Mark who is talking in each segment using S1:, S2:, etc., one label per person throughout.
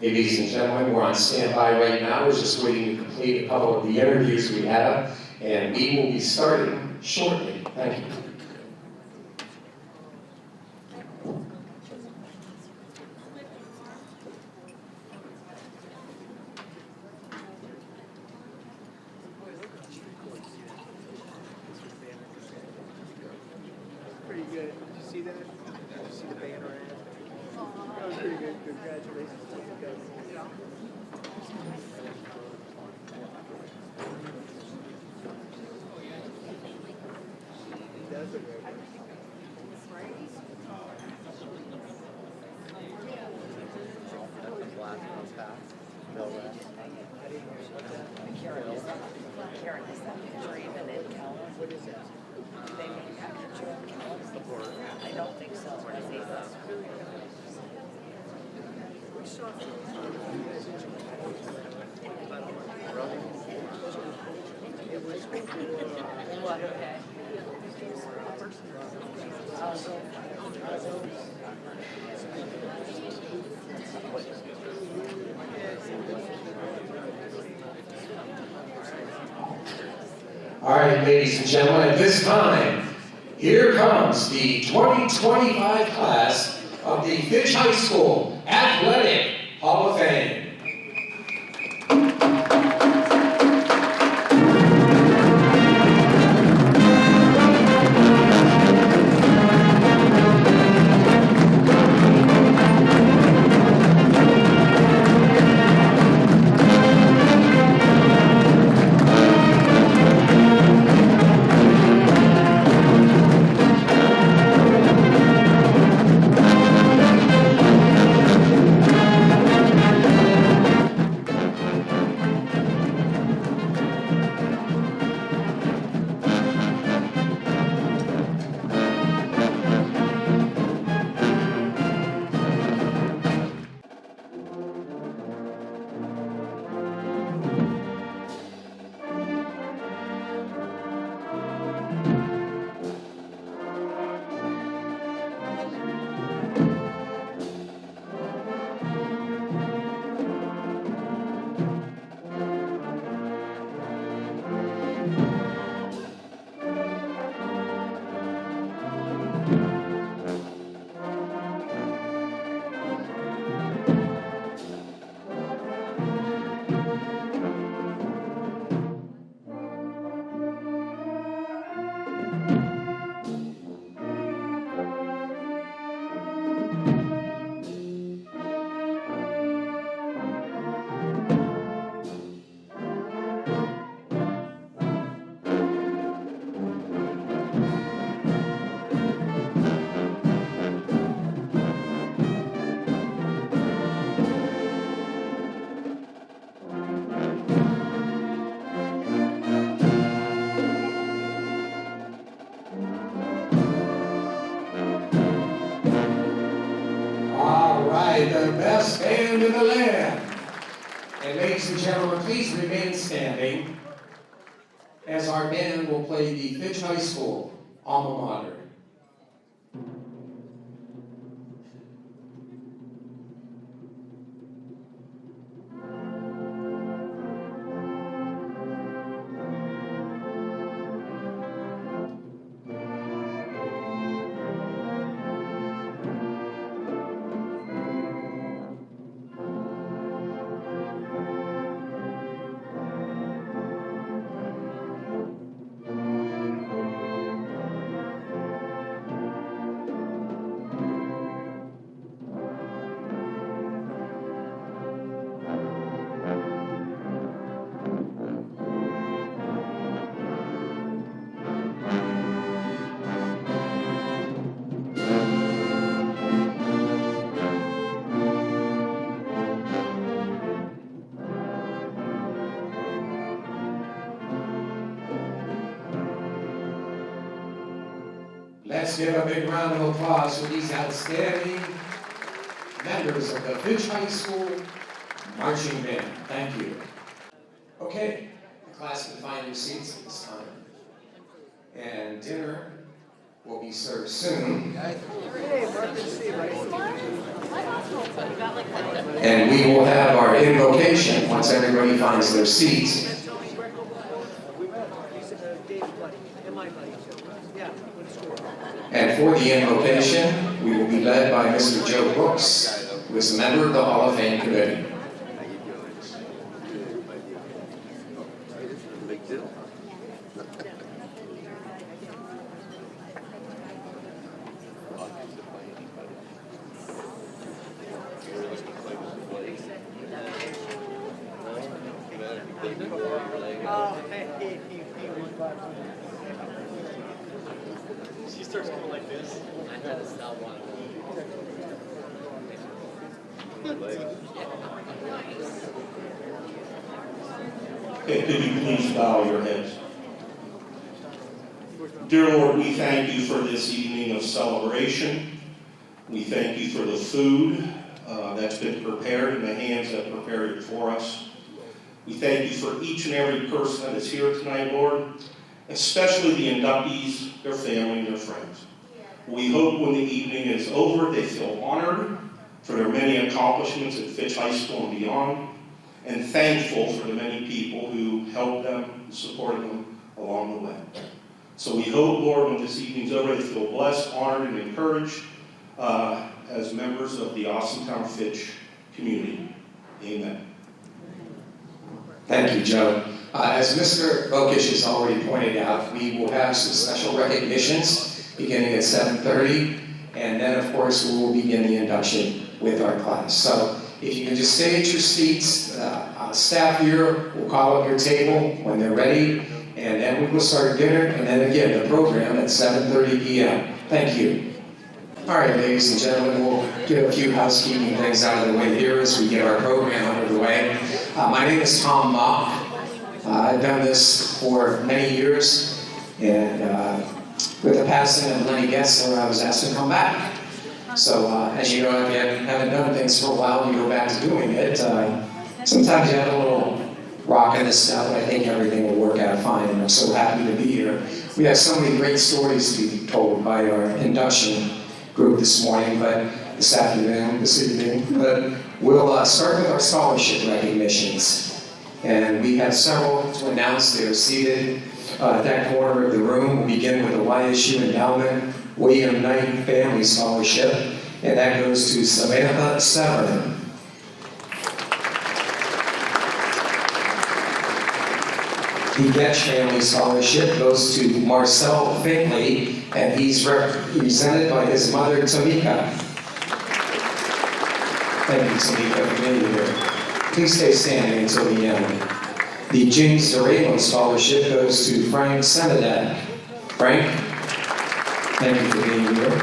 S1: Ladies and gentlemen, we're on standby right now. We're just waiting to complete a couple of the interviews we have, and we will be starting shortly. Thank you.
S2: Pretty good. Did you see that? Did you see the banner ad? That was pretty good. Congratulations to you guys. He does it very well.
S3: Karen, is that picture even in Calais?
S2: What is that?
S3: They made that picture in Calais? I don't think so. I think that's
S2: We saw it was
S3: what, okay.
S1: All right, ladies and gentlemen, at this time, here comes the 2025 class of the Fitch High School Athletic Hall of Fame. The best band in the land. And ladies and gentlemen, please remain standing as our band will play the Fitch High School alma mater. Let's give a big round of applause for these outstanding members of the Fitch High School Marching Band. Thank you. Okay, the class can find their seats at this time. And dinner will be served soon.
S2: Hey, Mark and Steve, right?
S1: And we will have our invocation once everybody finds their seats. And for the invocation, we will be led by Mr. Joe Brooks, who is a member of the Hall of Fame Committee.
S4: She starts going like this. I know it's not one.
S5: Okay, could you please bow your heads? Dear Lord, we thank you for this evening of celebration. We thank you for the food that's been prepared and the hands that prepared it for us. We thank you for each and every person that is here tonight, Lord, especially the inductees, their family, and their friends. We hope when the evening is over, they feel honored for their many accomplishments at Fitch High School and beyond, and thankful for the many people who helped them and supported them along the way. So we hope, Lord, when this evening's over, they feel blessed, honored, and encouraged as members of the Austintown Fitch community. Amen.
S1: Thank you, Joe. As Mr. Bokish has already pointed out, we will have some special recognitions beginning at 7:30, and then, of course, we will begin the induction with our class. So if you can just stay at your seats, staff here will call up your table when they're ready, and then we will start dinner, and then again, the program at 7:30 p.m. Thank you. All right, ladies and gentlemen, we'll get a few housekeeping things out of the way here as we get our program underway. My name is Tom Mock. I've done this for many years, and with the passing of Lenny Gessler, I was asked to come back. So, as you know, if you haven't done things for a while and you go back to doing it, sometimes you have a little rock in the step, but I think everything will work out fine, and I'm so happy to be here. We have so many great stories to be told by our induction group this morning, this evening, but we'll start with our scholarship recognitions. And we have several to announce. They're seated at that corner of the room. We'll begin with the YSU Endowment William Knight Family Scholarship, and that goes to Samantha Severn. The Getch Family Scholarship goes to Marcel Finley, and he's represented by his mother, Tamika. Thank you, Tamika, for being here. Please stay standing until the end. The James Zaremo Scholarship goes to Frank Senadak. Frank, thank you for being here.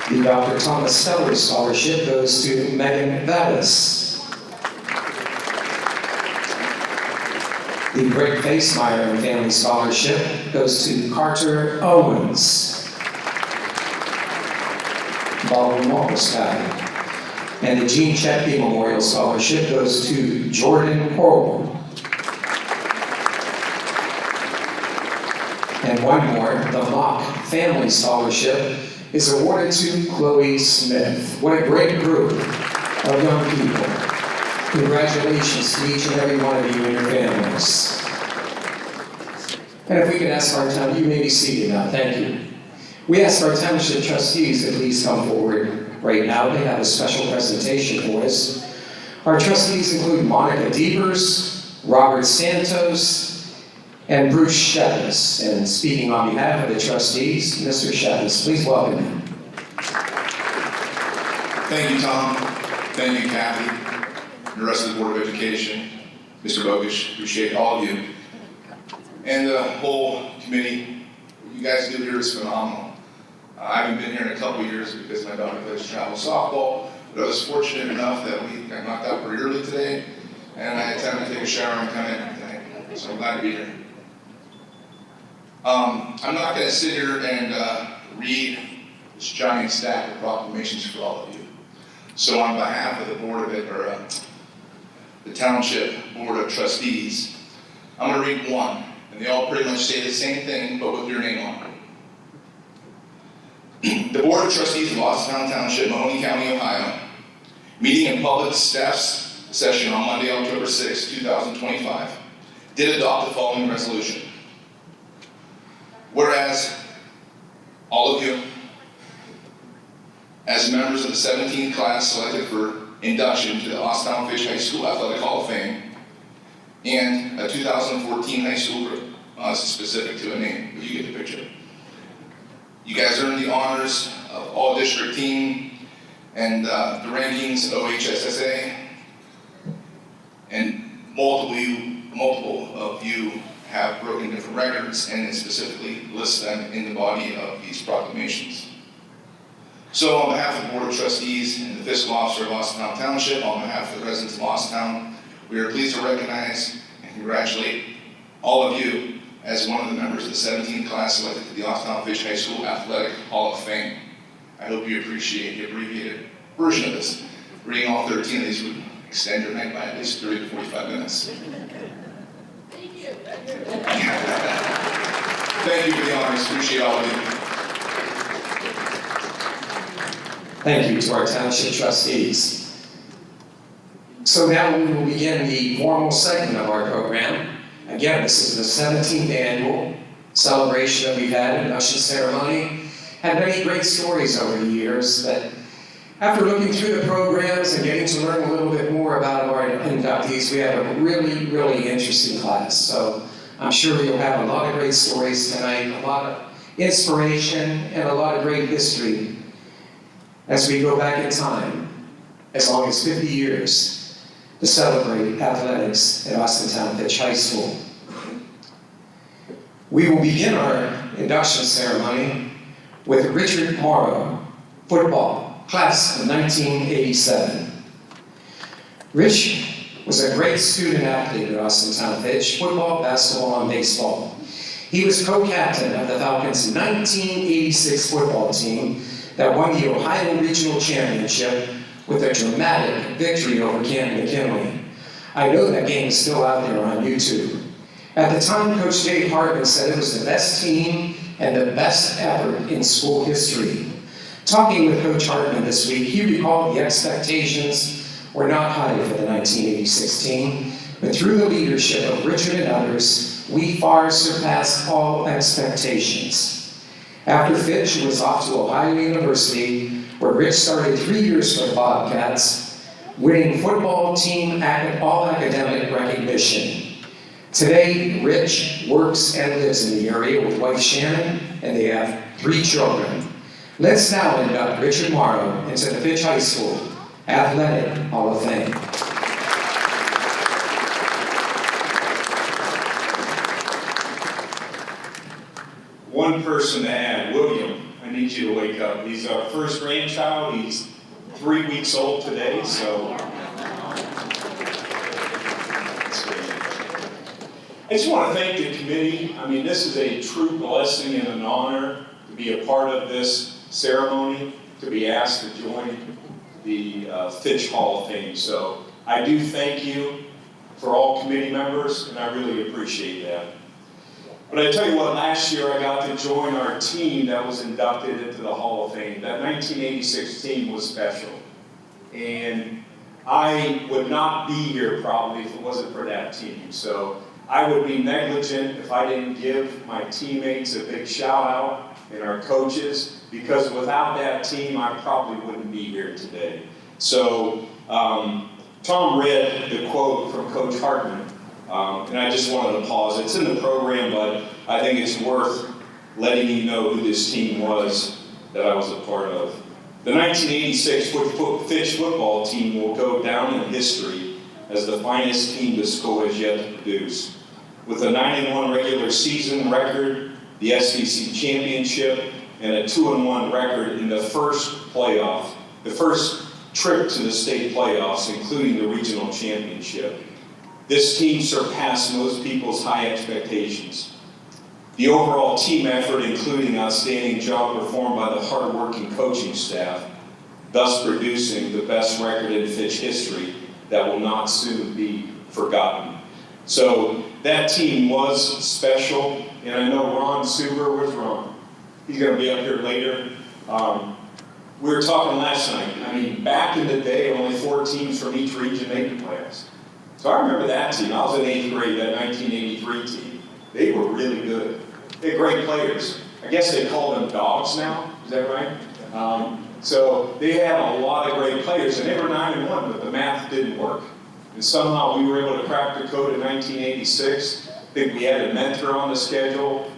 S1: The Dr. Thomas Steller Scholarship goes to Megan Vallis. The Greg Facemeyer and Family Scholarship goes to Carter Owens. Baldwin Walkersky. And the Gene Chetke Memorial Scholarship goes to Jordan Corwell. And one more, the Mock Family Scholarship is awarded to Chloe Smith. What a great group of young people. Congratulations to each and every one of you and your families. And if we could ask our town, you may be seated now, thank you. We ask our township trustees to please come forward right now. They have a special presentation for us. Our trustees include Monica Deepers, Robert Santos, and Bruce Shettis. And speaking on behalf of the trustees, Mr. Shettis, please welcome him.
S6: Thank you, Tom. Thank you, Kathy. The rest of the Board of Education, Mr. Bokish, appreciate all of you. And the whole committee, what you guys do here is phenomenal. I haven't been here in a couple years because my daughter plays travel softball, but I was fortunate enough that we got knocked out pretty early today, and I had time to take a shower and come in today. So I'm glad to be here. I'm not going to sit here and read this giant stack of proclamations for all of you. So on behalf of the the Township Board of Trustees, I'm going to read one, and they all pretty much say the same thing, but with your name on it. The Board of Trustees of Austintown Township, Mahoney County, Ohio, meeting in public staff's session on Monday, October 6, 2025, did adopt the following resolution. Whereas all of you, as members of the 17th class selected for induction to the Austintown Fitch High School Athletic Hall of Fame, and a 2014 high school group, it's specific to a name, but you get the picture. You guys earned the honors of all district team and the rankings OHSSA, and multiple of you have broken different records and specifically list them in the body of these proclamations. So on behalf of the Board of Trustees and the Fiscal Officer of Austintown Township, on behalf of the residents of Austintown, we are pleased to recognize and congratulate all of you as one of the members of the 17th class selected to the Austintown Fitch High School Athletic Hall of Fame. I hope you appreciate the abbreviated version of this. Reading all 13 of these would extend your night by at least 30 to 45 minutes. Thank you. Thank you for the honors. Appreciate all of you.
S1: Thank you to our township trustees. So now we will begin the formal segment of our program. Again, this is the 17th annual celebration that we've had, induction ceremony. Had many great stories over the years, but after looking through the programs and getting to learn a little bit more about our inductees, we have a really, really interesting class. So I'm sure you'll have a lot of great stories tonight, a lot of inspiration, and a lot of great history as we go back in time, as long as 50 years, to celebrate athletics at Austintown Fitch High School. We will begin our induction ceremony with Richard Morrow, football, class of 1987. Rich was a great student athlete at Austintown Fitch, football, basketball, and baseball. He was co-captain of the Falcons' 1986 football team that won the Ohio Regional Championship with a dramatic victory over Canton McKinley. I know that game is still out there on YouTube. At the time, Coach Dave Hartman said it was the best team and the best effort in school history. Talking with Coach Hartman this week, he recalled the expectations were not high for the 1986 team, but through the leadership of Richard and others, we far surpassed all expectations. After Fitch was off to Ohio University, where Rich started 3 years for the Bobcats, winning football team all-academic recognition. Today, Rich works and lives in the area with wife Shannon, and they have 3 children. Let's now induct Richard Morrow into the Fitch High School Athletic Hall of Fame.
S5: One person to add, William, I need you to wake up. He's our first grandchild. He's 3 weeks old today, so. I just want to thank the committee. I mean, this is a true blessing and an honor to be a part of this ceremony, to be asked to join the Fitch Hall of Fame. So I do thank you for all committee members, and I really appreciate that. But I tell you what, last year I got to join our team that was inducted into the Hall of Fame. That 1986 team was special. And I would not be here probably if it wasn't for that team. So I would be negligent if I didn't give my teammates a big shout out and our coaches, because without that team I probably wouldn't be here today. So Tom read the quote from Coach Hartman. And I just wanted to pause. It's in the program, but I think it's worth letting you know who this team was that I was a part of. The 1986 Fitch football team will go down in history as the finest team the school has yet to produce. With a 9-1 regular season record, the SVC championship, and a 2-1 record in the first playoff, the first trip to the state playoffs, including the regional championship. This team surpassed most people's high expectations. The overall team effort, including outstanding job performed by the hard-working coaching staff, thus producing the best record in Fitch history that will not soon be forgotten. So that team was special, and I know Ron Suber was Ron. He's going to be up here later.
S7: we were talking last night, I mean, back in the day, only 4 teams from each region made the playoffs. So I remember that team. I was in 8th grade, that 1983 team. They were really good. They had great players. I guess they call them dogs now, is that right? So they had a lot of great players, and they were 9-1, but the math didn't work. And somehow we were able to crack the code in 1986. I think we had a mentor on the schedule,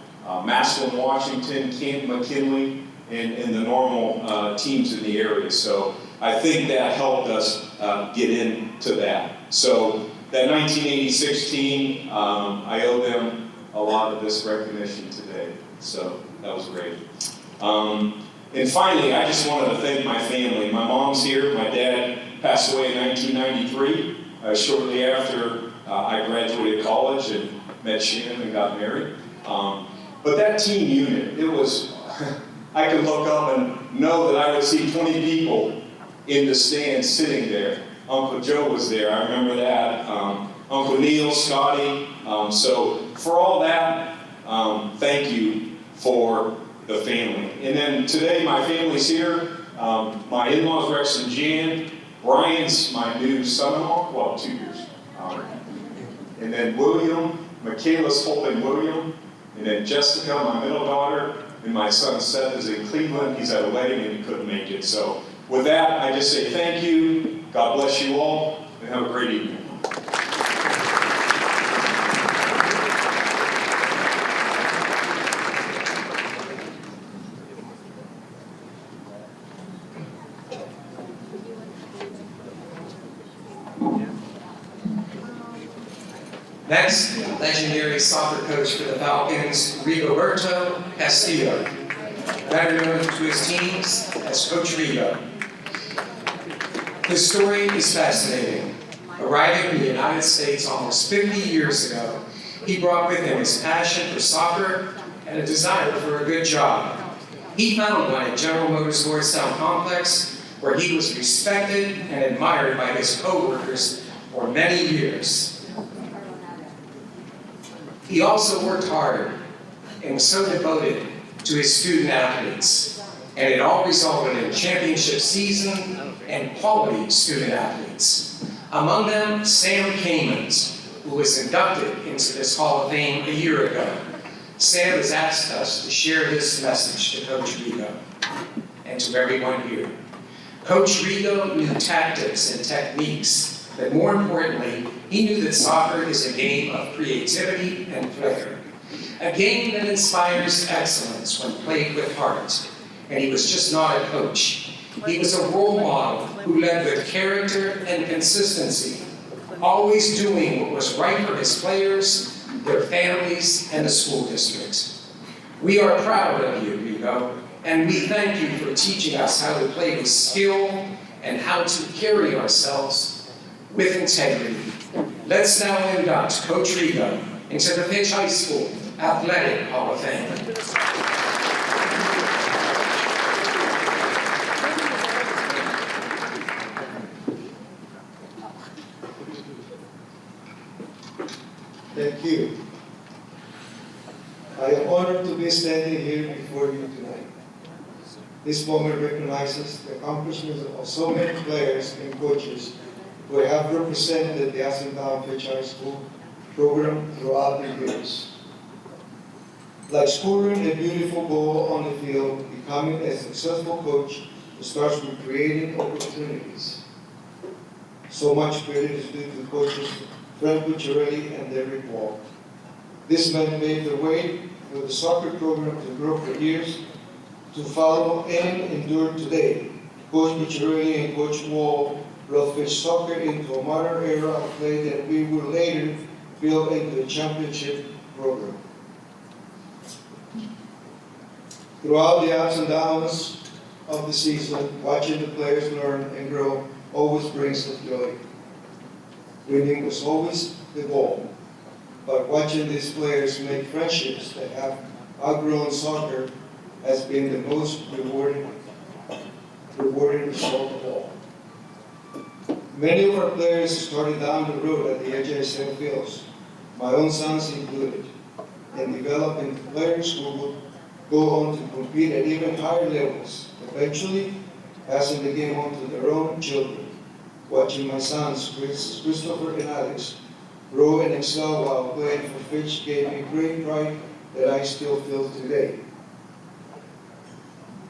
S7: Massillon, Washington, Kent, McKinley, and the normal teams in the area. So I think that helped us get into that. So that 1986 team, I owe them a lot of this recognition today. So that was great. And finally, I just wanted to thank my family. My mom's here. My dad passed away in 1993, shortly after I graduated college and met Shannon and got married. But that team unit, it was, I could look up and know that I would see 20 people in the stands sitting there. Uncle Joe was there, I remember that. Uncle Neil, Scotty. So for all that, thank you for the family. And then today my family's here. My in-laws, Rex and Jan. Brian's my new son-in-law, well, 2 years. And then William, Michaela's holding William. And then Jessica, my middle daughter, and my son Seth is in Cleveland. He's at a wedding and he couldn't make it. So with that, I just say thank you. God bless you all, and have a great evening.
S1: Next, legendary soccer coach for the Falcons, Rigoberto Castillo, better known to his teams as Coach Rigo. His story is fascinating. Arriving in the United States almost 50 years ago, he brought with him his passion for soccer and a desire for a good job. He found one at General Motors Lordstown Complex, where he was respected and admired by his co-workers for many years. He also worked hard and was so devoted to his student athletes, and it all resulted in a championship season and quality student athletes. Among them, Sam Kamens, who was inducted into this Hall of Fame a year ago. Sam has asked us to share this message to Coach Rigo and to everyone here. Coach Rigo knew tactics and techniques, but more importantly, he knew that soccer is a game of creativity and flair. A game that inspires excellence when played with heart. And he was just not a coach. He was a role model who led with character and consistency, always doing what was right for his players, their families, and the school district. We are proud of you, Rigo, and we thank you for teaching us how to play with skill and how to carry ourselves with integrity. Let's now induct Coach Rigo into the Fitch High School Athletic Hall of Fame.
S2: Thank you. I am honored to be standing here before you tonight. This moment recognizes the accomplishments of so many players and coaches who have represented the Austintown Fitch High School program throughout the years. Like scoring a beautiful goal on the field, becoming a successful coach starts with creating opportunities. So much credit is due to coaches Fred Bucciarelli and Derek Wall. This man paved the way for the soccer program to grow for years, to follow and endure today. Coach Bucciarelli and Coach Wall brought Fitch soccer into a modern era of play that we will later build into a championship program. Throughout the ups and downs of the season, watching the players learn and grow always brings us joy. Winning was always the goal, but watching these players make friendships that have outgrown soccer has been the most rewarding result of all. Many of our players started down the road at the HSL fields, my own sons included, and developed into players who would go on to compete at even higher levels. Eventually, passing the game on to their own children. Watching my sons, Christopher and Alex, grow and excel while playing for Fitch gave me great pride that I still feel today.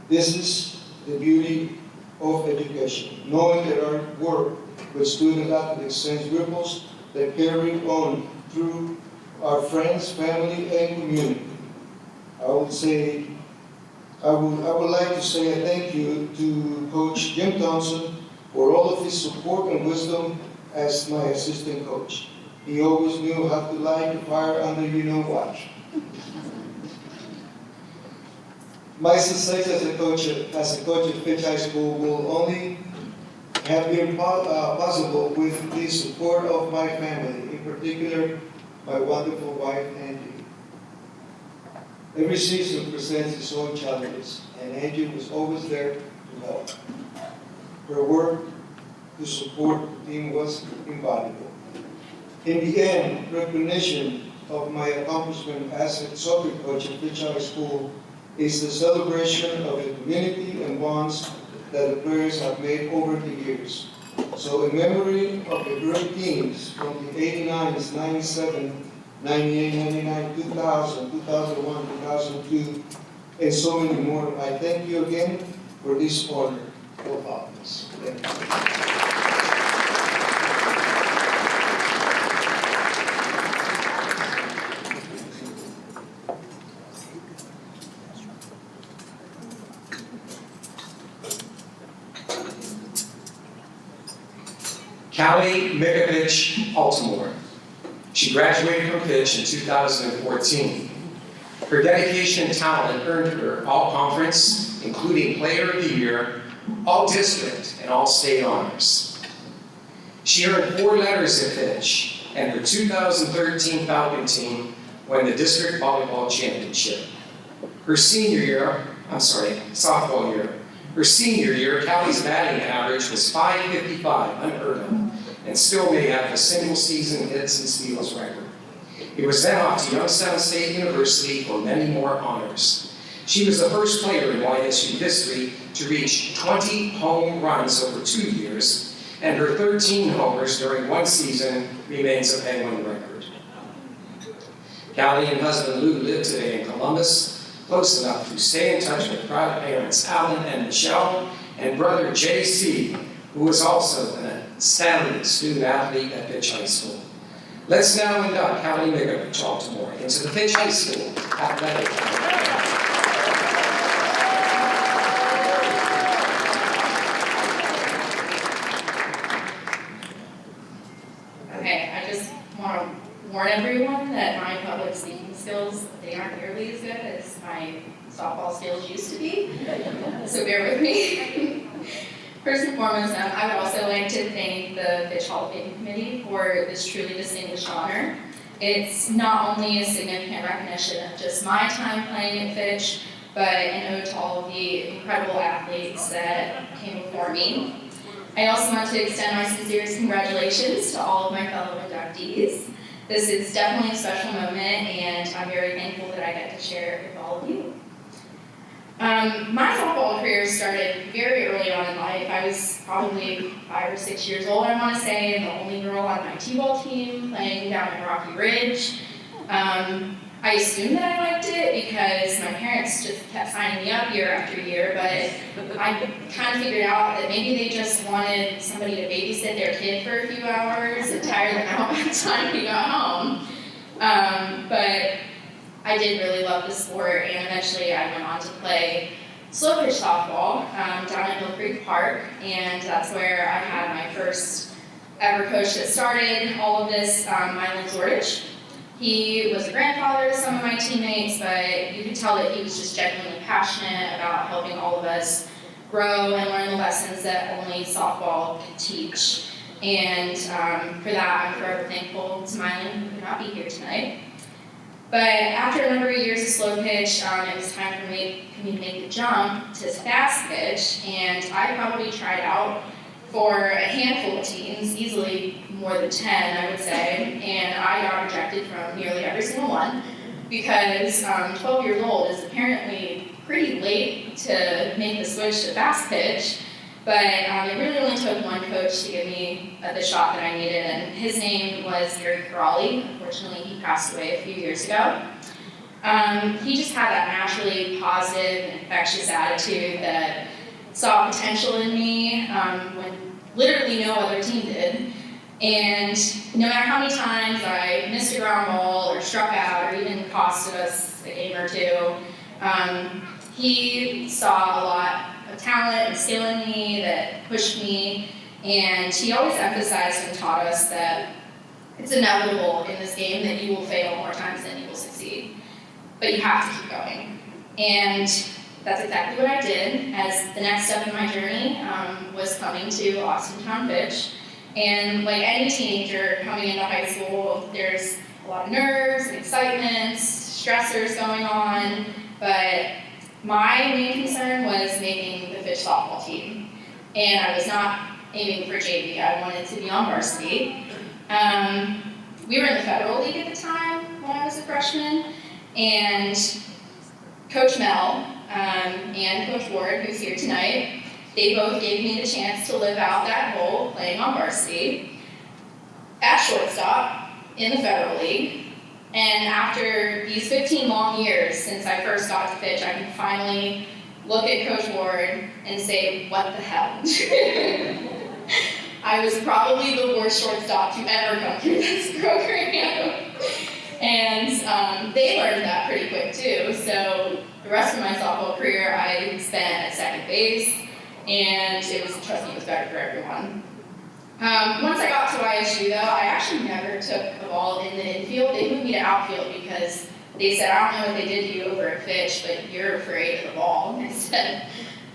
S2: This is the beauty of education, knowing that our work with student athletes sends ripples that carry on through our friends, family, and community. I would like to say a thank you to Coach Jim Thompson for all of his support and wisdom as my assistant coach. He always knew how to light the fire under you-know-what. My success as a coach at Fitch High School will only have been possible with the support of my family, in particular, my wonderful wife, Angie. Every season presents its own challenges, and Angie was always there to help. Her work to support the team was invaluable. In the end, recognition of my accomplishment as a soccer coach at Fitch High School is the celebration of the community and bonds that the players have made over the years. So in memory of the great teams from the 89s, 97, 98, 99, 2000, 2001, 2002, and so many more, I thank you again for this honor of office. Thank you.
S1: Callie Mikovich Altimore. She graduated from Fitch in 2014. Her dedication and talent earned her all-conference, including Player of the Year, all-district, and all-state honors. She earned 4 letters at Fitch, and her 2013 Falcon team won the district volleyball championship. Her sophomore year, her senior year, Callie's batting average was .555, unheard of, and still may have a single-season hits and steals record. He was then off to Youngstown State University for many more honors. She was the first player in YSU history to reach 20 home runs over 2 years, and her 13 homers during one season remains a Penguin record. Callie and husband Lou live today in Columbus, close enough to stay in touch with proud parents Alan and Michelle, and brother JC, who is also an astounding student athlete at Fitch High School. Let's now induct Callie Mikovich Altimore into the Fitch High School Athletic.
S8: Okay, I just want to warn everyone that my public speaking skills, they aren't nearly as good as my softball skills used to be, so bear with me. First and foremost, I would also like to thank the Fitch Hall of Fame Committee for this truly distinguished honor. It's not only a significant recognition of just my time playing at Fitch, but an ode to all of the incredible athletes that came before me. I also want to extend my sincerest congratulations to all of my fellow inductees. This is definitely a special moment, and I'm very thankful that I get to share it with all of you. My softball career started very early on in life. I was probably 5 or 6 years old, I want to say, and the only girl on my t-ball team playing down at Rocky Ridge. I assumed that I liked it because my parents just kept signing me up year after year, but I kind of figured out that maybe they just wanted somebody to babysit their kid for a few hours and tire them out by the time we got home. But I did really love the sport, and eventually I went on to play slow pitch softball down at Mill Creek Park, and that's where I had my first ever coach that started all of this, Mylan Zordich. He was a grandfather to some of my teammates, but you could tell that he was just genuinely passionate about helping all of us grow and learn the lessons that only softball could teach. And for that, I'm forever thankful to Mylan, who could not be here tonight. But after a number of years of slow pitch, it was time for me to make the jump to fast pitch, and I probably tried out for a handful of teams, easily more than 10, I would say, and I got rejected from nearly every single one because 12 years old is apparently pretty late to make the switch to fast pitch, But it really only took one coach to give me the shot that I needed, and his name was Gary Crawley. Unfortunately, he passed away a few years ago. He just had that naturally positive and infectious attitude that saw potential in me when literally no other team did. And no matter how many times I missed a ground ball or struck out or even costed us a game or two, he saw a lot of talent and skill in me that pushed me, and he always emphasized and taught us that it's inevitable in this game that you will fail more times than you will succeed, but you have to keep going. And that's exactly what I did, as the next step in my journey was coming to Austintown Fitch. And like any teenager coming into high school, there's a lot of nerves, excitement, stressors going on, but my main concern was making the Fitch softball team. And I was not aiming for JV, I wanted to be on varsity. We were in the Federal League at the time when I was a freshman, and Coach Mel and Coach Ward, who's here tonight, they both gave me the chance to live out that goal playing on varsity at shortstop in the Federal League. And after these 15 long years since I first got to Fitch, I can finally look at Coach Ward and say, what the hell? I was probably the worst shortstop to ever come through this program. And they learned that pretty quick too. So the rest of my softball career I spent at second base, and trust me, it was better for everyone. Once I got to YSU though, I actually never took the ball in the infield. They moved me to outfield because they said, I don't know what they did to you over at Fitch, but you're afraid of the ball. And I said,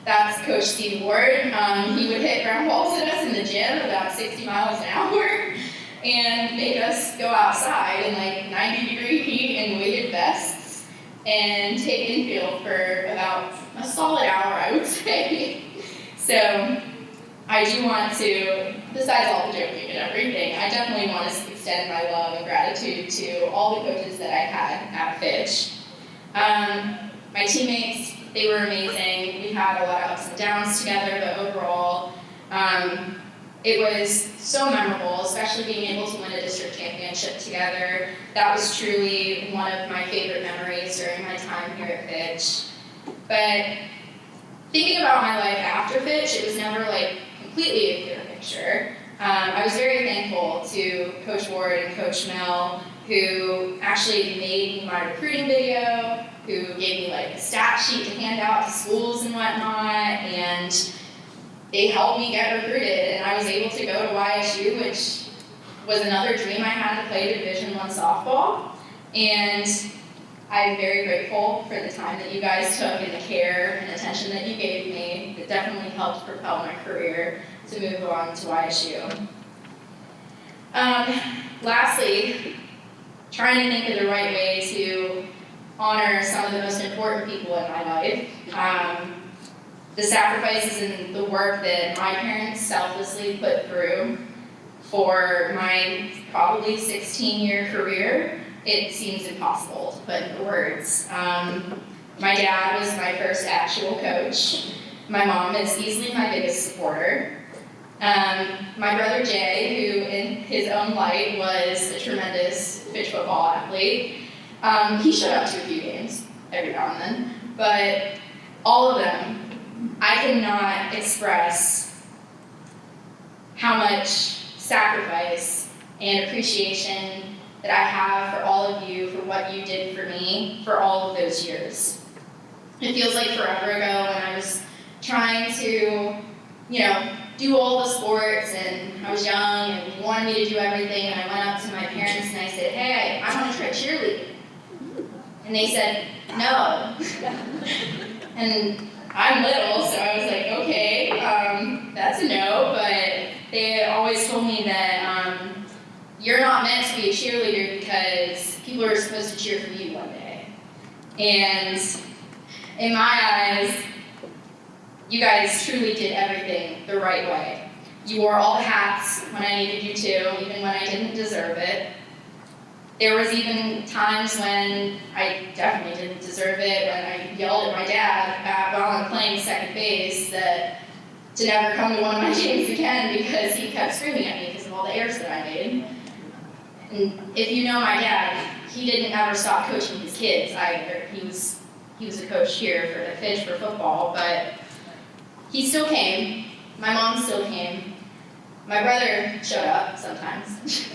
S8: that's Coach Steve Ward. He would hit ground balls at us in the gym about 60 miles an hour and make us go outside in like 90-degree heat and weighted vests and take infield for about a solid hour, I would say. So I do want to, besides all the joking and everything, I definitely want to extend my love and gratitude to all the coaches that I had at Fitch. My teammates, they were amazing. We had a lot of ups and downs together, but overall, it was so memorable, especially being able to win a district championship together. That was truly one of my favorite memories during my time here at Fitch. But thinking about my life after Fitch, it was never like completely a clear picture. I was very thankful to Coach Ward and Coach Mel, who actually made my recruiting video, who gave me like a stat sheet to hand out to schools and whatnot, and they helped me get recruited, and I was able to go to YSU, which was another dream I had, to play Division I softball. And I'm very grateful for the time that you guys took and the care and attention that you gave me. It definitely helped propel my career to move on to YSU. Lastly, trying to think of the right way to honor some of the most important people in my life. The sacrifices and the work that my parents selflessly put through for my probably 16-year career, it seems impossible to put into words. My dad was my first actual coach. My mom is easily my biggest supporter. My brother Jay, who in his own light was a tremendous Fitch football athlete, he showed up to a few games every now and then, but all of them, I cannot express how much sacrifice and appreciation that I have for all of you for what you did for me for all of those years. It feels like forever ago when I was trying to, do all the sports, and I was young and wanted me to do everything, and I went up to my parents and I said, hey, I want to try cheerleading. And they said, no. And I'm little, so I was like, okay, that's a no, but they always told me that you're not meant to be a cheerleader because people are supposed to cheer for you one day. And in my eyes, you guys truly did everything the right way. You wore all the hats when I needed you to, even when I didn't deserve it. There was even times when I definitely didn't deserve it, when I yelled at my dad while I'm playing second base that to never come to one of my games again because he kept screaming at me because of all the errors that I made. And if you know my dad, he didn't ever stop coaching his kids either. He was a coach here for the Fitch for football, but he still came. My mom still came. My brother showed up sometimes.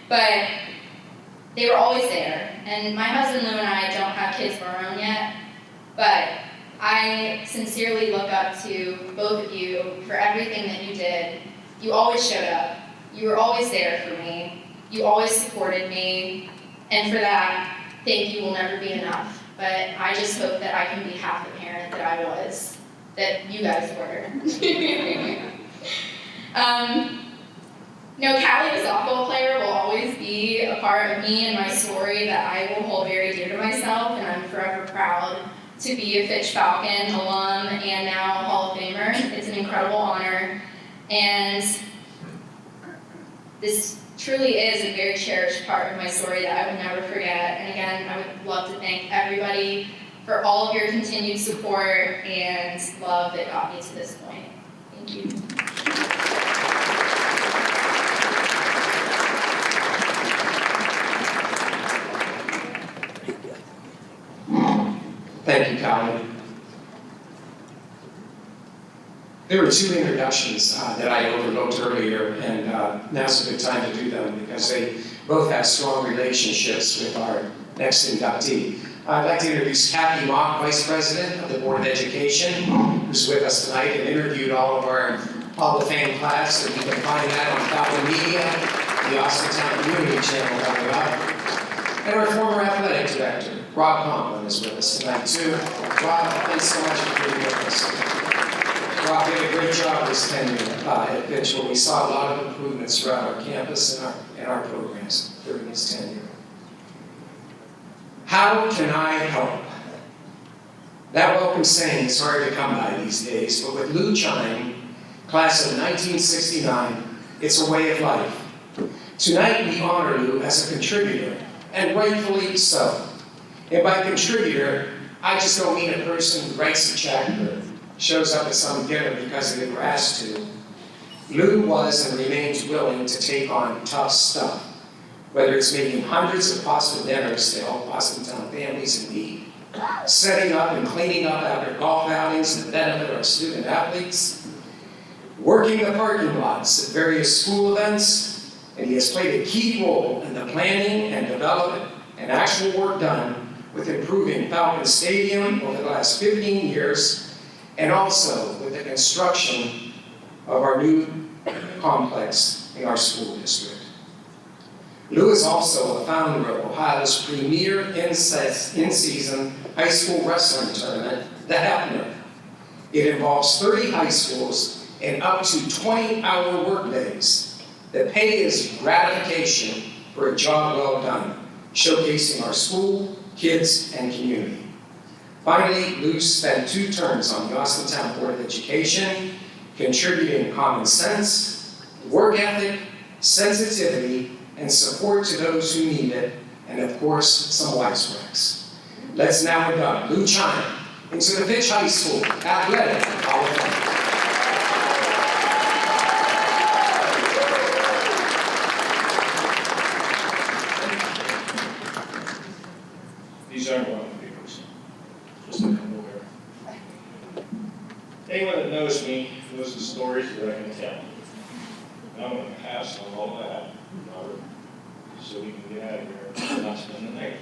S8: But they were always there. And my husband Lou and I don't have kids of our own yet, but I sincerely look up to both of you for everything that you did. You always showed up. You were always there for me. You always supported me. And for that, thank you will never be enough. But I just hope that I can be half the parent that I was, that you guys were. No, Callie, the softball player, will always be a part of me and my story that I will hold very dear to myself, and I'm forever proud to be a Fitch Falcon alum and now Hall of Famer. It's an incredible honor, and this truly is a very cherished part of my story that I will never forget. And again, I would love to thank everybody for all of your continued support and love that got me to this point. Thank you.
S1: Thank you, Colin. There were two introductions that I overlooked earlier, and now's a good time to do them because they both have strong relationships with our next inductee. I'd like to introduce Kathy Mock, Vice President of the Board of Education, who's with us tonight and interviewed all of our Hall of Fame class, and you can find that on Falcon Media, the Austintown Community Channel coming up. And our former athletic director, Rob Conklin, is with us tonight too. Rob, thanks so much for being with us. Rob did a great job this tenure at Fitch, where we saw a lot of improvements throughout our campus and our programs during his tenure. How can I help? That welcome saying is hard to come by these days, but with Lou Chime, class of 1969, it's a way of life. Tonight we honor Lou as a contributor, and rightfully so. And by contributor, I just don't mean a person who writes a check or shows up at some dinner because they were asked to. Lou was and remains willing to take on tough stuff, whether it's making hundreds of pasta dinners to help Austintown families in need, setting up and cleaning up after golf outings to benefit our student athletes, working the parking lots at various school events, and he has played a key role in the planning and development and actual work done with improving Falcon Stadium over the last 15 years, and also with the construction of our new complex in our school district. Lou is also a founder of Ohio's premier in-season high school wrestling tournament, the Hapner. It involves 30 high schools and up to 20-hour workdays. The pay is gratification for a job well done, showcasing our school, kids, and community. Finally, Lou spent 2 terms on the Austintown Board of Education, contributing common sense, work ethic, sensitivity, and support to those who need it, and of course, some wisecracks. Let's now induct Lou Chime into the Fitch High School Athletic Hall of Fame.
S9: These aren't wrong papers, just a couple there. Anyone that knows me knows the stories that I can tell. And I'm going to pass on all that, Robert, so we can get out of here and not spend the night.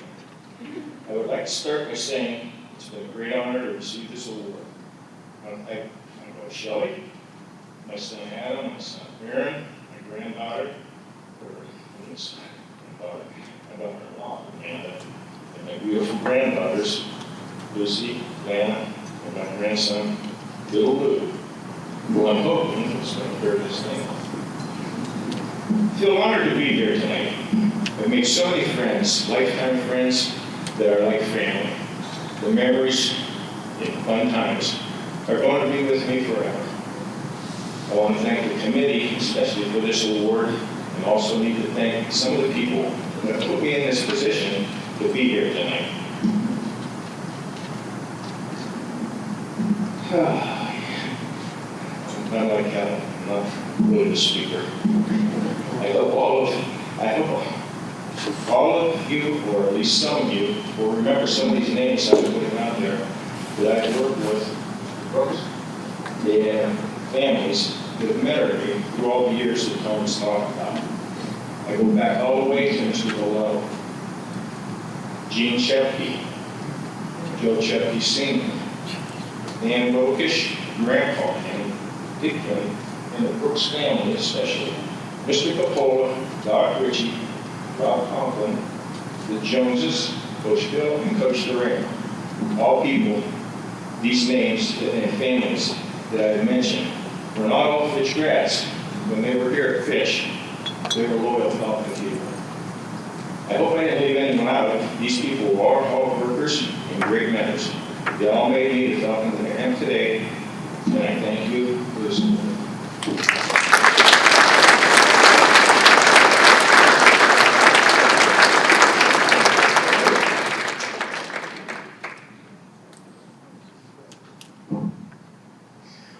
S9: I would like to start by saying it's been a great honor to receive this award. I want to Shelley, my son Adam, my son Aaron, my granddaughter, my daughter-in-law, and my beautiful granddaughters, Lucy, Lana, and my grandson, Little Lou, who I'm hoping is going to hear this thing. I feel honored to be here tonight. I've made so many friends, lifetime friends that are like family. The memories in fun times are going to be with me forever. I want to thank the committee, especially for this award, and also need to thank some of the people that put me in this position to be here tonight. I'm like, I'm not really the speaker. I hope all of you, or at least some of you, will remember some of these names I've been putting out there that I've worked with, folks, and families that have married me through all the years that Tony's talked about. I go back all the way to Mr. Below, Gene Chepke, Joe Chepke Sr., Dan Bokish, Grandpa Kenny, Dick Kenny, and the Brooks family especially, Mr. Coppola, Doc Ritchie, Rob Conklin, the Joneses, Coach Bill, and Coach Durant. All people, these names and families that I mentioned were not all Fitch grads. When they were here at Fitch, they were loyal Falcon people. I hope I didn't leave anyone out. These people are hard workers and great mentors. They all made me the Falcon that I am today, and I thank you for this.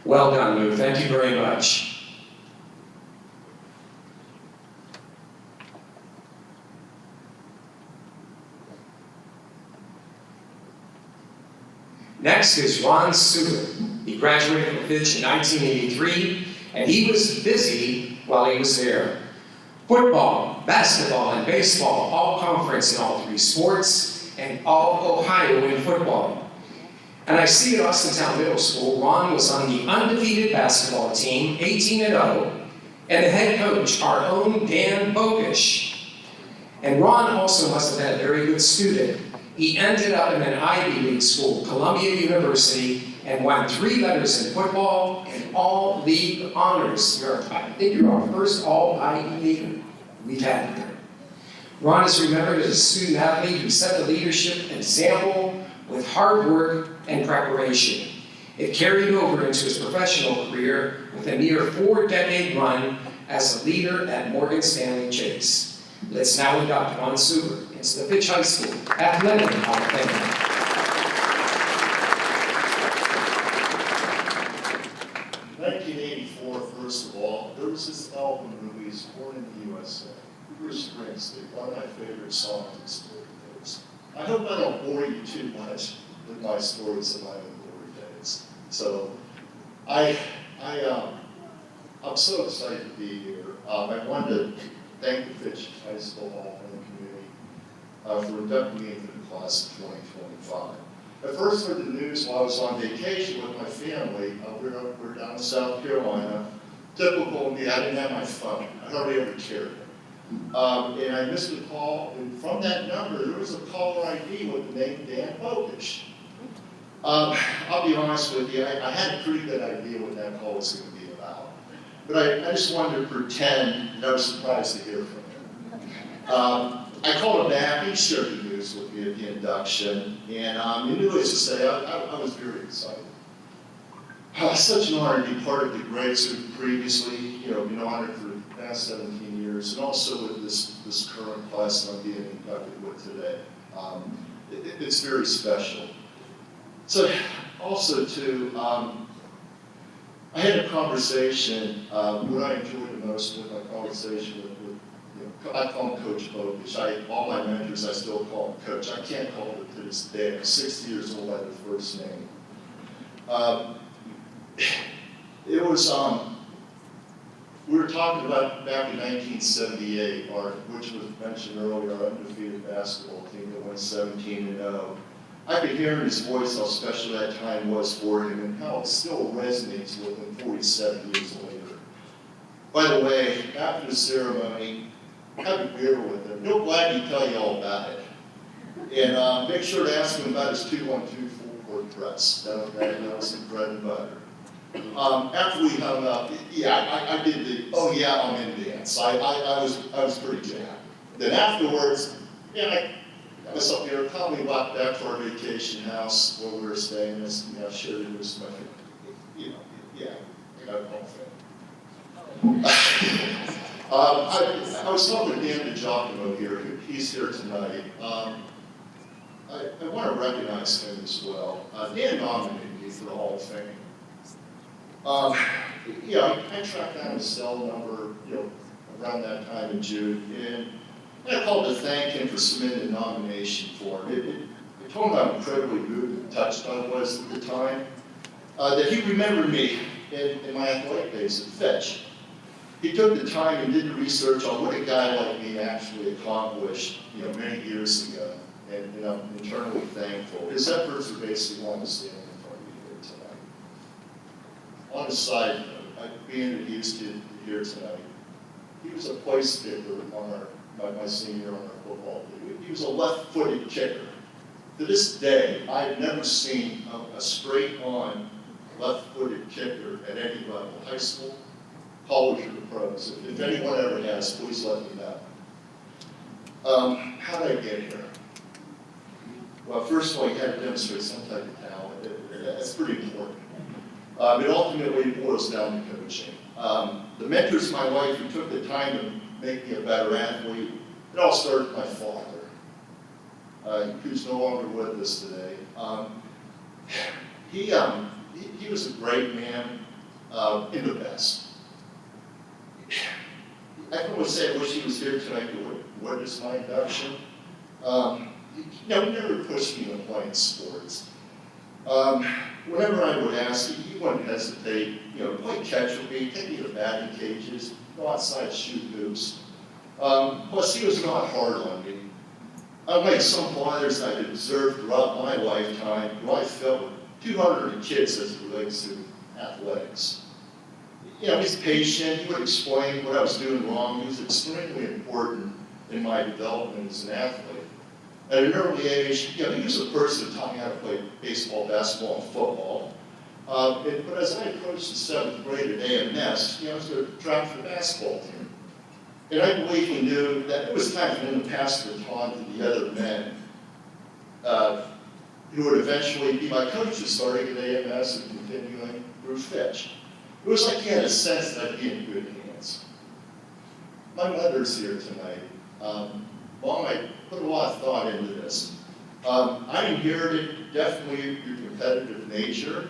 S1: Well done, Lou. Thank you very much. Next is Ron Suter. He graduated from Fitch in 1983, and he was busy while he was there. Football, basketball, and baseball, all conference in all three sports, and all Ohio in football. And I see at Austintown Middle School, Ron was on the undefeated basketball team, 18-0, and the head coach, our own Dan Bokish. And Ron also must have had a very good student. He ended up in an Ivy League school, Columbia University, and won 3 letters in football and all league honors. I think you're our first all Ivy Leaguer we've had here. Ron is remembered as a student athlete who set the leadership example with hard work and preparation. It carried over into his professional career with a near 4-decade run as a leader at Morgan Stanley Chase. Let's now induct Ron Suter into the Fitch High School Athletic Hall of Fame.
S10: 1984, first of all, there was this album released, Born in the USA, Bruce Springsteen, one of my favorite songs in story days. I hope I don't bore you too much with my stories of my own glory days. So, I'm so excited to be here. I wanted to thank the Fitch High School Hall of Fame community for inducting me into the class of 2025. I first heard the news while I was on vacation with my family. We're down in South Carolina. Typical me, I didn't have my phone. I hardly ever carried it. And I missed a call, and from that number, there was a caller ID with the name Dan Bokish. I'll be honest with you, I had a pretty good idea what that call was going to be about. But I just wanted to pretend that I was surprised to hear from him. I called him back, he shared the news with me at the induction, and needless to say, I was very excited. Such an honor to be part of the greats who previously, been honored for the past 17 years, and also with this current class I'm being inducted with today. It's very special. So, also too, I had a conversation, what I enjoyed the most with my conversation with I call him Coach Bokish. All my mentors, I still call him Coach. I can't call him to this day. I'm 60 years old by the first name. It was, we were talking about back in 1978, which was mentioned earlier, our undefeated basketball team that went 17-0. I could hear in his voice how special that time was for him and how it still resonates with him 47 years later. By the way, after the ceremony, have a beer with him. He'll gladly tell you all about it. And make sure to ask him about his 2-1-2 full-court press. That was some bread and butter. After we hung up, I did the, oh yeah, I'm in dance. I was pretty jacked. Then afterwards, I was up here, probably walked back to our vacation house where we were staying. I shared it with my, I was talking to Dan DiGiacomo here. He's here tonight. I want to recognize him as well. Dan nominated me for the Hall of Fame. I tracked down his cell number, around that time in June, and I called to thank him for submitting a nomination for him. I told him how incredibly moved and touched I was at the time, that he remembered me in my athletic days at Fitch. He took the time and did the research on what a guy like me actually accomplished, many years ago, and I'm eternally thankful. His efforts are basically why I'm standing in front of you here tonight. On a side note, being that he was here tonight, he was a place kicker on my senior on our football team. He was a left-footed kicker. To this day, I've never seen a straight-on left-footed kicker at any level, high school, college, or the pros. If anyone ever has, please let me know. How did I get here? Well, first of all, you had to demonstrate some type of talent. That's pretty important. It ultimately boils down to coaching. The mentors in my life who took the time to make me a better athlete, it all started with my father, who's no longer with us today. He was a great man, in the best. I can always say I wish he was here tonight to witness my induction. He never pushed me into playing sports. Whenever I would ask, he wouldn't hesitate, play catch with me, take me to batting cages, go outside, shoot hoops. Plus, he was not hard on me. Unlike some fathers I've observed throughout my lifetime, who I felt were 200 kids as it relates to athletics. He's patient, he would explain what I was doing wrong. He was extremely important in my development as an athlete. At an early age, he was a person who taught me how to play baseball, basketball, and football. But as I approached the 7th grade at AMS, I was going to draft for the basketball team. And I believe he knew that it was time for him to pass the baton to the other men who would eventually be my coaches, starting at AMS and continuing through Fitch. It was like he had a sense that I'd be in good hands. My mother's here tonight. Mom, I put a lot of thought into this. I inherited definitely your competitive nature,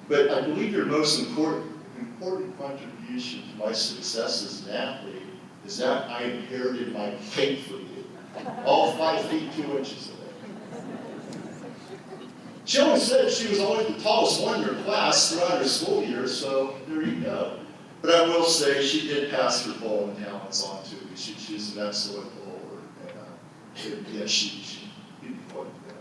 S10: but I believe your most important contribution to my success as an athlete is that I inherited my height from you. All 5 feet 2 inches of it. She always said she was always the tallest one in her class throughout her school year, so there you go. But I will say she did pass her bowling talents on to me. She's an excellent bowler. And, she did quite good.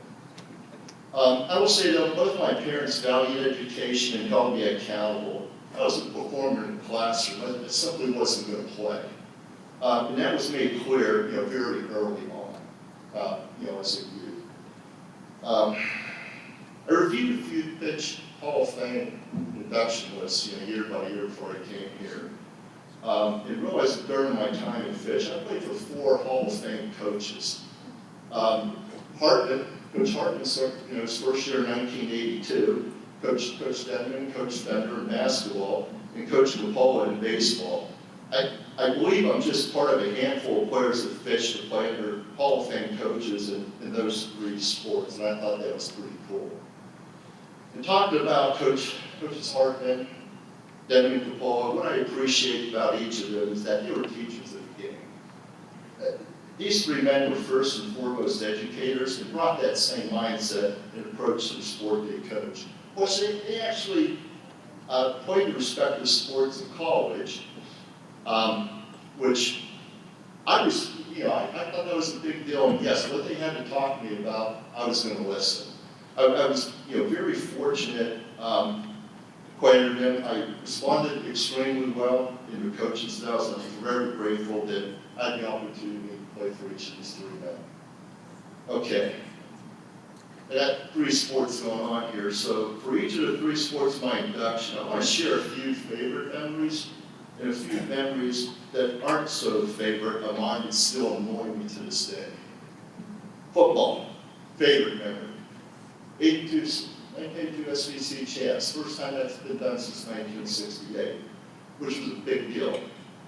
S10: I will say though, both my parents valued education and held me accountable. I was a performer in the classroom. I simply wasn't going to play. And that was made clear, very early on, as a youth. I reviewed a few Fitch Hall of Fame induction lists, year by year before I came here. And realized that during my time in Fitch, I played for 4 Hall of Fame coaches. Coach Hartman started, his first year in 1982. Coach Denman, Coach Fender in basketball, and Coach Capola in baseball. I believe I'm just part of a handful of players at Fitch to play under Hall of Fame coaches in those 3 sports, and I thought that was pretty cool. And talking about Coaches Hartman, Denman, and Capola, what I appreciate about each of them is that they were teachers at the beginning. These 3 men were first and foremost educators and brought that same mindset and approach to the sport they coached. Plus, they actually played the respective sports in college, which I was, I thought that was a big deal. And yes, what they had to talk to me about, I was going to listen. I was, very fortunate acquainted them. I responded extremely well in the coaching styles, and I'm very grateful that I had the opportunity to play for each of these 3 men. Okay. I got 3 sports going on here, so for each of the 3 sports of my induction, I want to share a few favorite memories and a few memories that aren't so favorite of mine that still annoy me to this day. Football, favorite memory. 1982 SVC champs, first time that's been done since 1968, which was a big deal.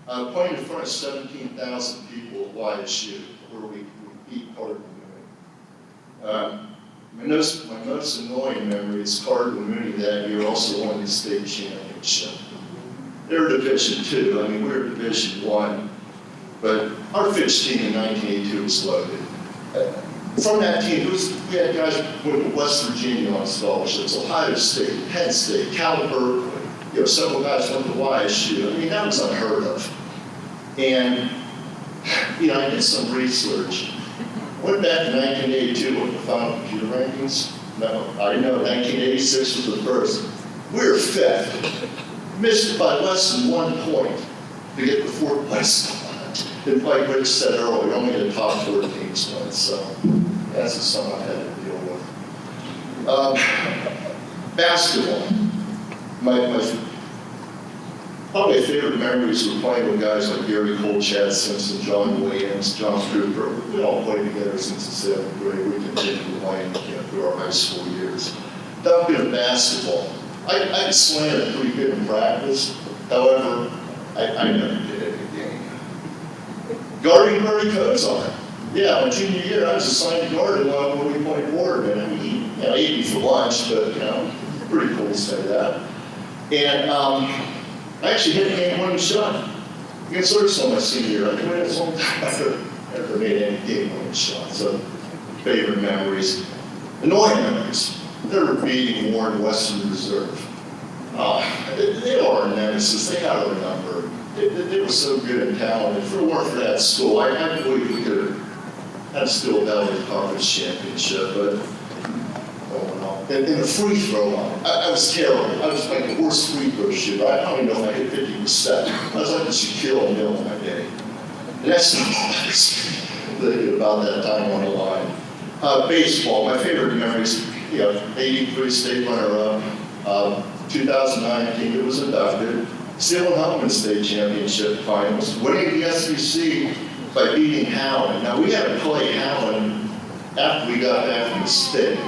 S10: Playing in front of 17,000 people at YSU, where we beat Cardinal Mooney. My most annoying memory is Cardinal Mooney that year also won the state championship. they're Division II. I mean, we're Division I. But our Fitch team in 1982 was loaded. From that team, we had guys who went to West Virginia on scholarships, Ohio State, Penn State, Cal Berkeley. Several guys went to YSU. I mean, that was unheard of. And, I did some research. Went back to 1982 when we found computer rankings. No, I know 1986 was the first. We were fifth. Missed by less than 1 point to get the fourth place spot. And like Rich said earlier, only the top 4 teams won, so that's just something I had to deal with. Basketball. My probably favorite memories were playing with guys like Gary Cole, Chad Simpson, John Williams, John Cooper. We all played together since the 7th grade. We continued playing through our high school years. Dunking in basketball. I slammed it pretty good in practice. However, I never did it in a game. Guarding Murray Cozart. Yeah, my junior year, I was assigned to guard when we played Waterman. I mean, he ate me for lunch, but, pretty cool to say that. And I actually hit a game-winning shot against Ursul my senior year. I think that's the only time I ever made any game-winning shot. So, favorite memories. Annoying memories. They were beating Warren Western Reserve. They are a nemesis. They got our number. They were so good and talented. If it weren't for that school, I believe we could have had Steel Valley Conference Championship, but in the free throw line, I was terrible. I was like the worst free throw shooter. I don't even know if I hit 50%. I was like the Shaquille O'Neal in my day. And that's not what I was thinking about that time on the line. Baseball, my favorite memories, 83 state runner-up. 2019, it was inducted. Still in Helmand State Championship finals, winning the SEC by beating Howland. Now, we had to play Howland after we got back from the state.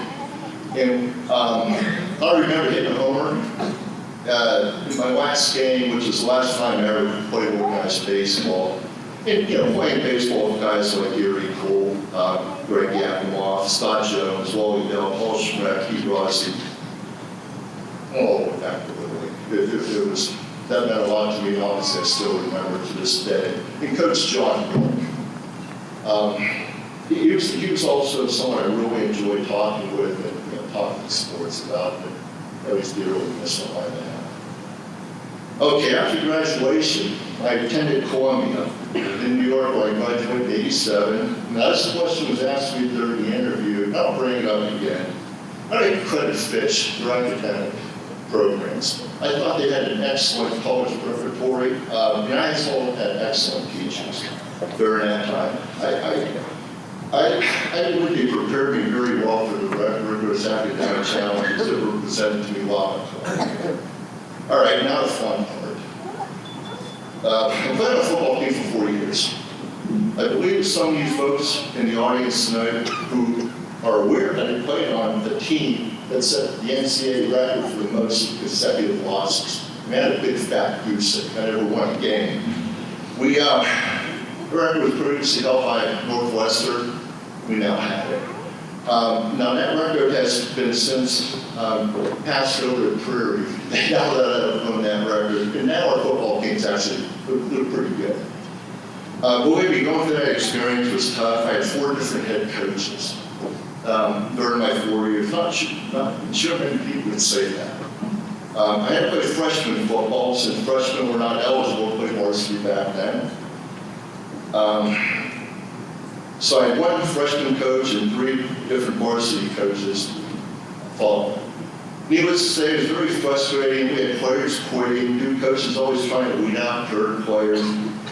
S10: And I remember hitting a homer in my last game, which was the last time I ever played organized baseball. And, playing baseball with guys like Gary Cole, Greg Yakimoff, Scott Jones, Wally Dell, Paul Schmeck, Keith Rossi. Oh, it was, that meant a lot to me, and obviously I still remember to this day. And Coach John York. He was also someone I really enjoyed talking with and talking sports about, but I always dearly miss him like that. Okay, after graduation, I attended Columbia in New York where I graduated in '87. Now this question was asked me during the interview, and I'll bring it up again. I didn't credit Fitch for academic programs. I thought they had an excellent college preparatory. I also had excellent teachers during that time. I believe they prepared me very well for the rigorous academic challenges that were presented to me while I played. All right, now the fun part. I've played on a football team for 4 years. I believe some of you folks in the audience tonight who are aware that I played on the team that set the NCAA record for the most consecutive losses. I had a big fat goose egg. I never won a game. The record was previously held by Northwestern. We now have it. Now that record has been since passed over to Prairie. They now let us own that record. And now our football teams actually look pretty good. Believe me, going through that experience was tough. I had 4 different head coaches during my 4 years. Not sure many people would say that. I had to play freshman football since freshmen were not eligible to play varsity back then. So I had 1 freshman coach and 3 different varsity coaches following. Needless to say, it was very frustrating. We had players quitting, new coaches always trying to weed out third players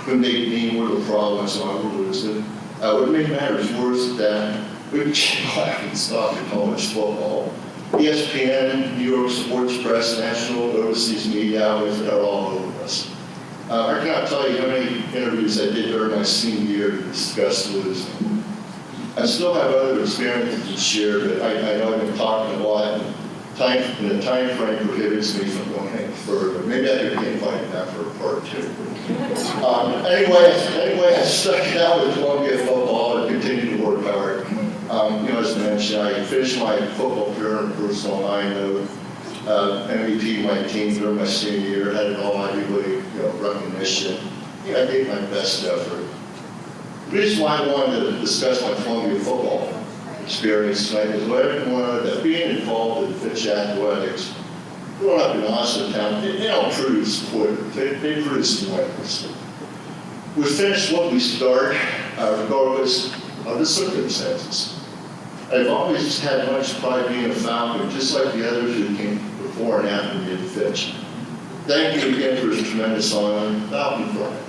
S10: whom they deemed were the problem, so I would lose it. What made matters worse is that we became laughing stock in college football. ESPN, New York Sports Press, national, overseas media outlets, they're all over us. I cannot tell you how many interviews I did during my senior year to discuss losing. I still have other experiences to share, but I know I've been talking a lot, and the time frame prohibits me from going any further. Maybe I could be invited back for a part 2. Anyway, I stuck it out with Columbia football and continued to work hard. As mentioned, I finished my football career on a personal high note. MVP my team during my senior year, had an all Ivy League. mission. I gave my best effort. The reason why I wanted to discuss my Columbia football experience tonight is what everyone that being involved in Fitch athletics, growing up in Austintown, they don't produce quitters, they produce winners. We finish what we start, regardless of the circumstances. I've always had much pride being a Falcon, just like the others who came before and after me at Fitch. Thank you again for this tremendous honor. Falcon pride.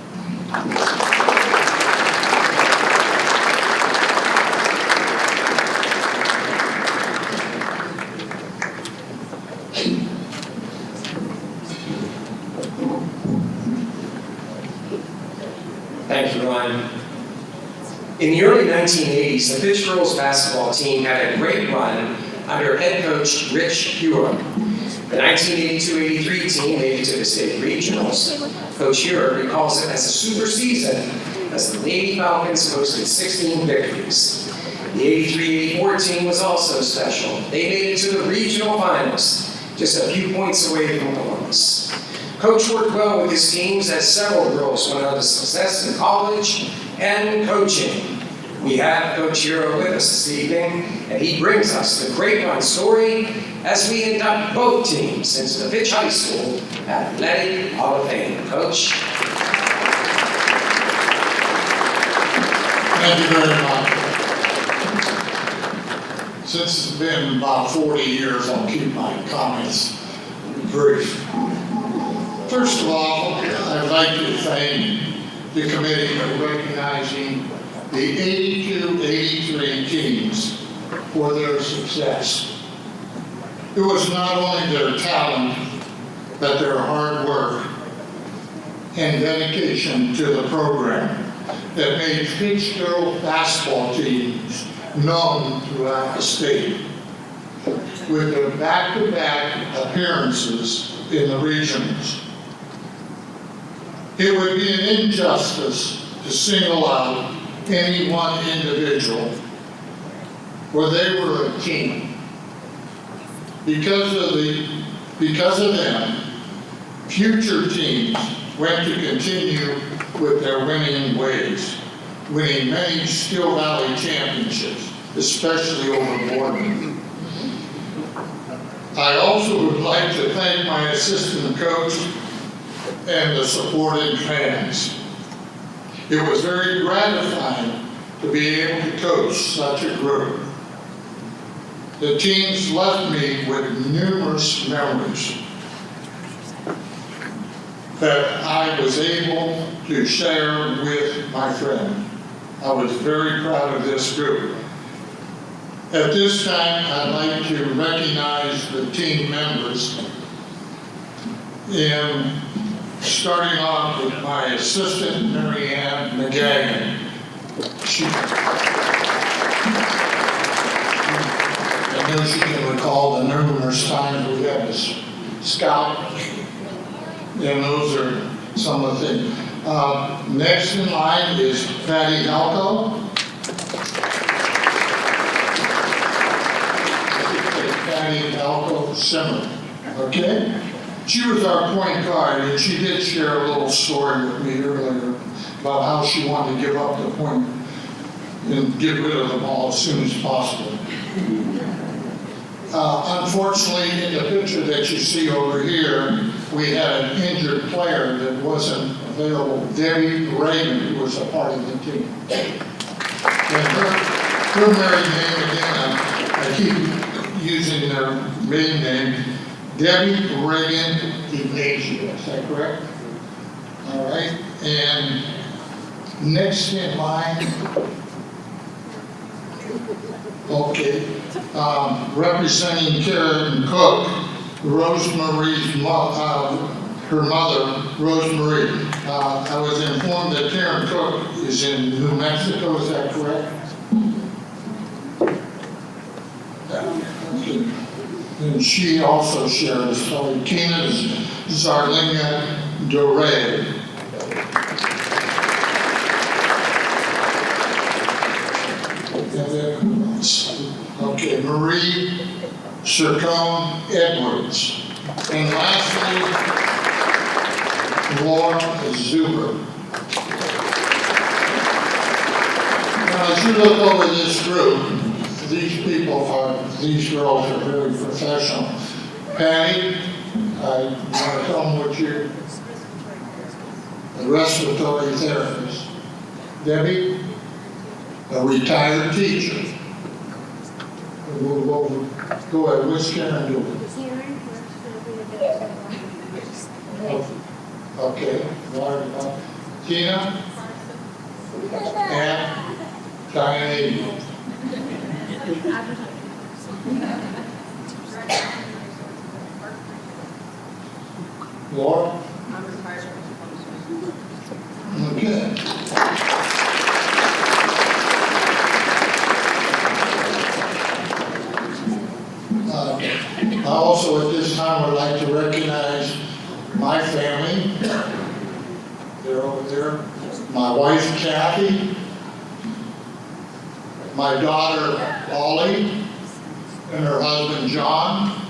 S1: Thank you, Ron. In the early 1980s, the Fitch girls basketball team had a great run under head coach Rich Hura. The 1982-83 team made it to the state regionals. Coach Hura recalls it as a super season as the Lady Falcons posted 16 victories. The 83-84 team was also special. They made it to the regional finals, just a few points away from Columbus. Coach worked well with his teams as several girls went on to success in college and coaching. We have Coach Hura with us this evening, and he brings us the great run story as we induct both teams into the Fitch High School Athletic Hall of Fame. Coach.
S11: Thank you very much. Since it's been about 40 years, I'll keep my comments brief. First of all, I'd like to thank the committee for recognizing the 82-83 teams for their success. It was not only their talent, but their hard work and dedication to the program that made Fitch girls basketball teams known throughout the state. With their back-to-back appearances in the regions, it would be an injustice to single out any one individual, for they were a team. Because of them, future teams went to continue with their winning ways, winning many Steel Valley championships, especially over Boardman. I also would like to thank my assistant coach and the supporting fans. It was very gratifying to be able to coach such a group. The teams left me with numerous memories that I was able to share with my friend. I was very proud of this group. At this time, I'd like to recognize the team members, and starting off with my assistant, Mary Ann McGagan. I know she can recall the numerous times we had to scout, and those are some of the things. Next in line is Patty Halco. Patty Halco Simmer, okay? She was our point guard, and she did share a little story with me earlier about how she wanted to give up the point and get rid of the ball as soon as possible. Unfortunately, in the picture that you see over here, we had an injured player that wasn't available, Debbie Reagan, who was a part of the team. And her married name, again, I keep using their maiden name, Debbie Reagan Ignacio, is that correct? All right, and next in line, okay, representing Karen Cook, Rosemarie's her mother, Rosemary. I was informed that Karen Cook is in New Mexico, is that correct? Okay. And she also shares, so Tina Zarlinga Dore. Okay, Marie Chacon Edwards. And lastly, Laura Zuber. Now, as you look over this group, these girls are very professional. Patty, I want to tell them what you're, a respiratory therapist. Debbie, a retired teacher. We'll move over. Go ahead, what's Karen doing? Okay, Tina? And Diane. Laura? Okay. I also at this time would like to recognize my family. They're over there. My wife Kathy, my daughter Ollie, and her husband John,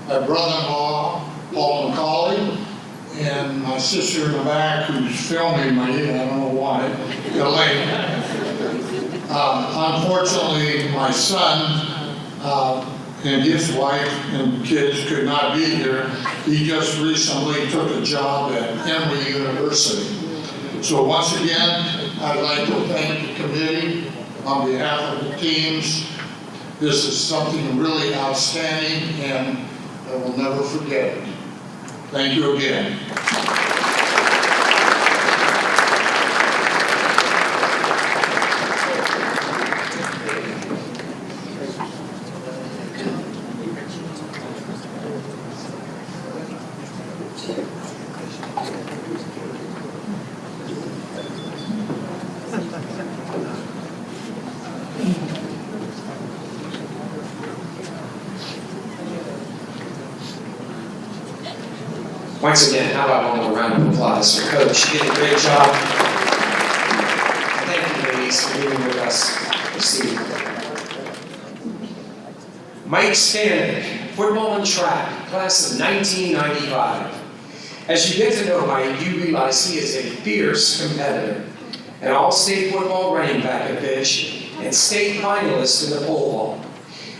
S11: my brother-in-law Paul McCauley, and my sister in the back who's filming me, I don't know why, Elaine. Unfortunately, my son and his wife and kids could not be here. He just recently took a job at Emory University. So once again, I'd like to thank the committee on behalf of the teams. This is something really outstanding and I will never forget it. Thank you again.
S1: Once again, how about one more round of applause for Coach? You did a great job. Thank you, ladies, for being with us this evening. Mike Stanek, football and track, class of 1995. As you get to know Mike, you realize he is a fierce competitor, an all-state football running back at Fitch, and state finalist in the pole vault.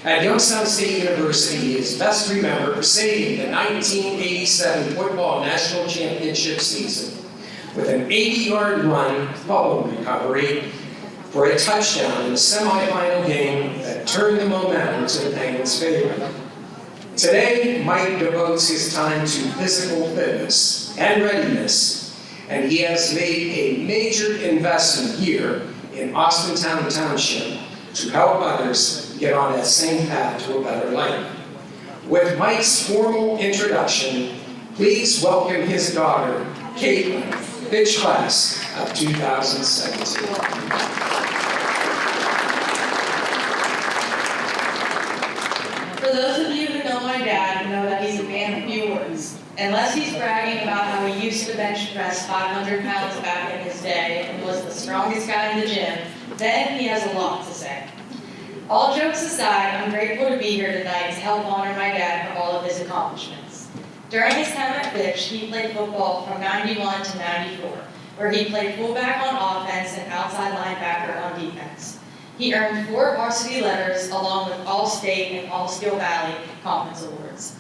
S1: At Youngstown State University, he is best remembered for saving the 1987 football national championship season with an 80-yard run fumble recovery for a touchdown in the semifinal game that turned the momentum to the Penguins' favor. Today, Mike devotes his time to physical fitness and readiness, and he has made a major investment here in Austintown Township to help others get on that same path to a better life. With Mike's formal introduction, please welcome his daughter, Caitlin, Fitch class of 2017.
S8: For those of you who know my dad, know that he's a man of few words. Unless he's bragging about how he used to bench press 500 pounds back in his day and was the strongest guy in the gym, then he has a lot to say. All jokes aside, I'm grateful to be here tonight to help honor my dad for all of his accomplishments. During his time at Fitch, he played football from 91 to 94, where he played fullback on offense and outside linebacker on defense. He earned 4 varsity letters along with All-State and All-Steel Valley Conference awards.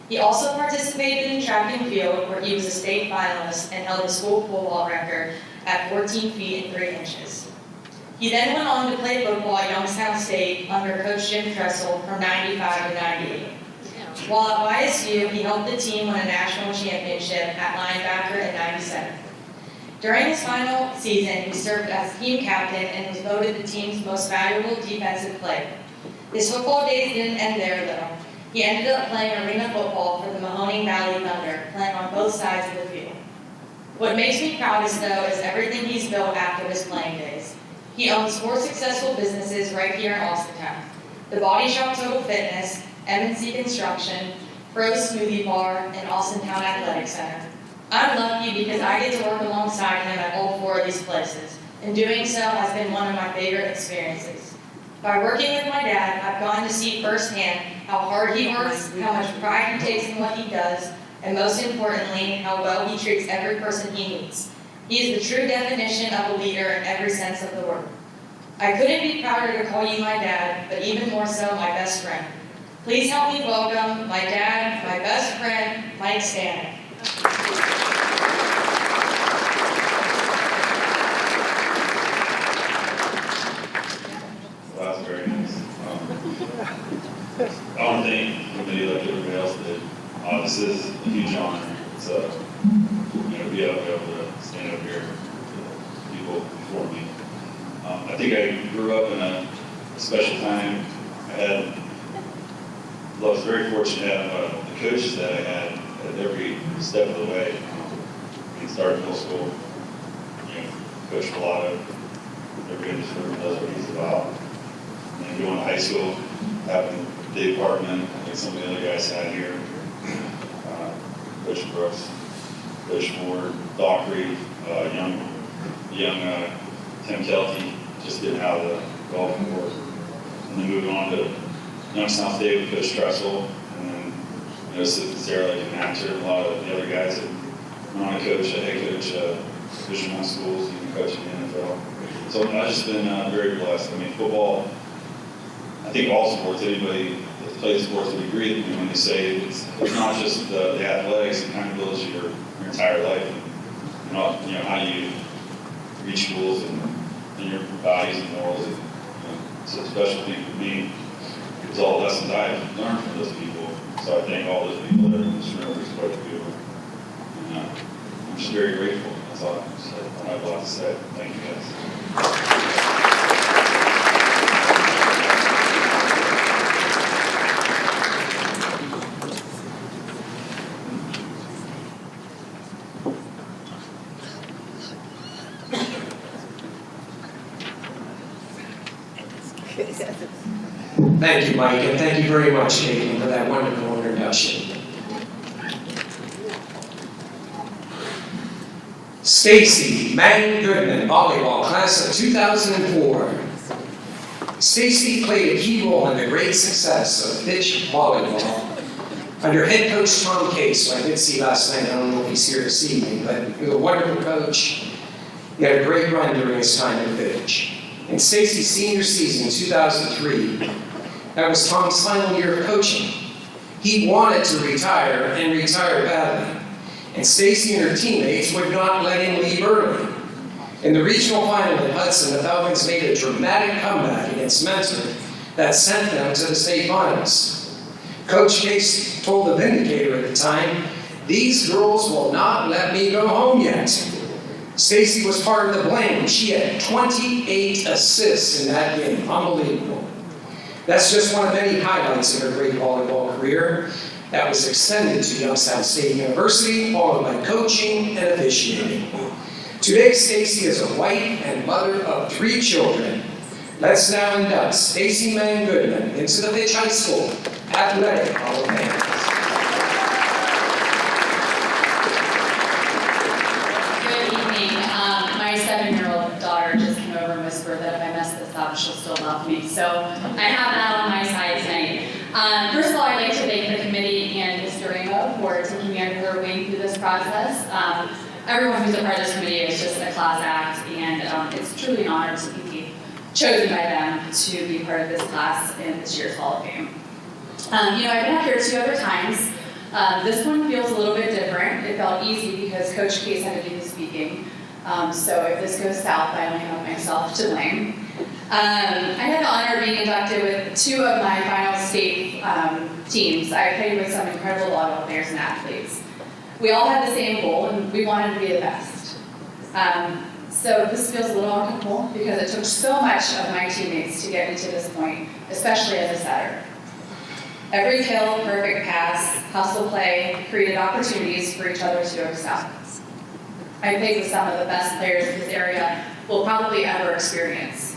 S8: He also participated in track and field, where he was a state finalist and held the school pole vault record at 14 feet and 3 inches. He then went on to play football at Youngstown State under Coach Jim Tressel from 95 to 98. While at YSU, he helped the team win a national championship at linebacker in 97. During his final season, he served as team captain and was voted the team's most valuable defensive player. His football days didn't end there, though. He ended up playing arena football for the Mahoning Valley Thunder, playing on both sides of the field. What makes me proudest, though, is everything he's built after his playing days. He owns 4 successful businesses right here in Austintown: the Body Shop Total Fitness, M&C Construction, Pro's Smoothie Bar, and Austintown Athletic Center. I'm lucky because I get to work alongside him at all 4 of these places, and doing so has been one of my favorite experiences. By working with my dad, I've gotten to see firsthand how hard he works, how much pride he takes in what he does, and most importantly, how well he treats every person he meets. He is the true definition of a leader in every sense of the word. I couldn't be prouder to call you my dad, but even more so my best friend. Please help me welcome my dad, my best friend, Mike Stanek.
S9: Well, that was very nice. I want to thank the committee like everybody else did. This is a huge honor. It's to be able to stand up here with people before me. I think I grew up in a special time. I was very fortunate to have the coaches that I had at every step of the way. We started middle school, Coach Pilato, everybody just knows what he's about. And going to high school, having Dave Hartman, like some of the other guys had here, Coach Brooks, Coach Moore, Dockery, young Tim Kelty, just getting out of the golf course. And then moving on to Youngstown State with Coach Tressel, and then assistant Sarah like Natcher, and a lot of the other guys that went on to coach, head coach Division I schools, even coaching the NFL. So I've just been very blessed. I mean, football, I think all sports, anybody that plays sports would agree with me when they say it's not just the athletics, it kind of builds your entire life. How you reach goals and your values and morals. It's a special thing for me. It's all the lessons I've learned from those people. So I thank all those people that are in this room who supported me. And I'm just very grateful. That's all I have a lot to say. Thank you guys.
S1: Thank you, Mike, and thank you very much, Caitlin, for that wonderful introduction. Stacy Mang Goodman, volleyball, class of 2004. Stacy played a key role in the great success of Fitch volleyball under head coach Tom Case, who I did see last night. I don't know if he's here this evening, but he was a wonderful coach. He had a great run during his time at Fitch. In Stacy's senior season, 2003, that was Tom's final year of coaching. He wanted to retire and retired badly. And Stacy and her teammates would not let him leave early. In the regional final in Hudson, the Falcons made a dramatic comeback against Mentor that sent them to the state finals. Coach Case told the Vindicator at the time, "These girls will not let me go home yet." Stacy was part of the blame. She had 28 assists in that game. Unbelievable. That's just one of many highlights of her great volleyball career that was extended to Youngstown State University, followed by coaching and officiating. Today, Stacy is a wife and mother of 3 children. Let's now induct Stacy Mang Goodman into the Fitch High School Athletic Hall of Fame.
S8: My 7-year-old daughter just came over and whispered that if I mess this up, she'll still love me. So I have that on my side tonight. First of all, I'd like to thank the committee and Mr. Rainbow for taking me under her wing through this process. Everyone who's a part of this committee is just a class act, and it's truly an honor to be chosen by them to be part of this class in this year's Hall of Fame. I've been up here 2 other times. This one feels a little bit different. It felt easy because Coach Case had to do the speaking. So if this goes south, I only have myself to blame. I had the honor of being inducted with 2 of my final state teams. I played with some incredible volleyball players and athletes. We all had the same goal, and we wanted to be the best. So this feels a little uncomfortable because it took so much of my teammates to get me to this point, especially as a setter. Every kill, perfect pass, hustle play, created opportunities for each other to excel. I played with some of the best players this area will probably ever experience.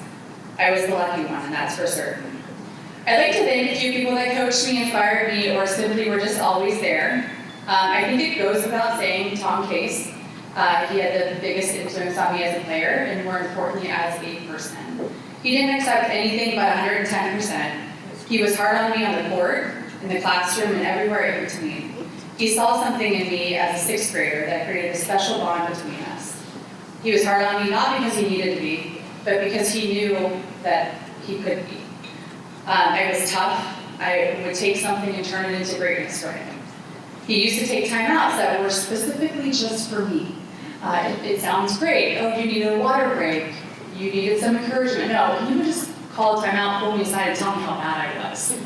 S8: I was the lucky one, and that's for certain. I'd like to thank a few people that coached me, inspired me, or simply were just always there. I think it goes without saying, Tom Case. He had the biggest influence on me as a player, and more importantly, as a person. He didn't accept anything but 110%. He was hard on me on the court, in the classroom, and everywhere in between. He saw something in me as a sixth grader that created a special bond between us. He was hard on me not because he needed to be, but because he knew that he could be. I was tough. I would take something and turn it into greatness for him. He used to take timeouts that were specifically just for me. It sounds great. Oh, you needed a water break. You needed some encouragement. No, he would just call a timeout, pull me aside, and tell me how bad I was.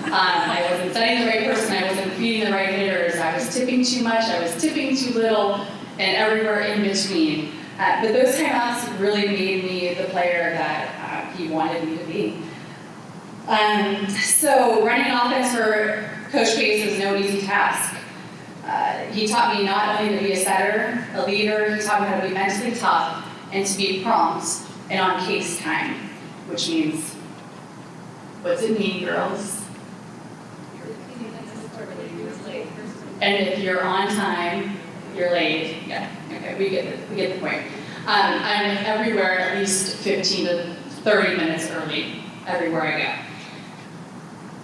S8: I wasn't studying the right person. I wasn't feeding the right hitters. I was tipping too much. I was tipping too little, and everywhere in between. But those timeouts really made me the player that he wanted me to be. So running offense for Coach Case is no easy task. He taught me not only to be a setter, a leader, he taught me how to be mentally tough and to be prompt and on case time, which means, what's it mean, girls? And if you're on time, you're late. Yeah, okay, we get the point. I'm everywhere at least 15 to 30 minutes early, everywhere I go.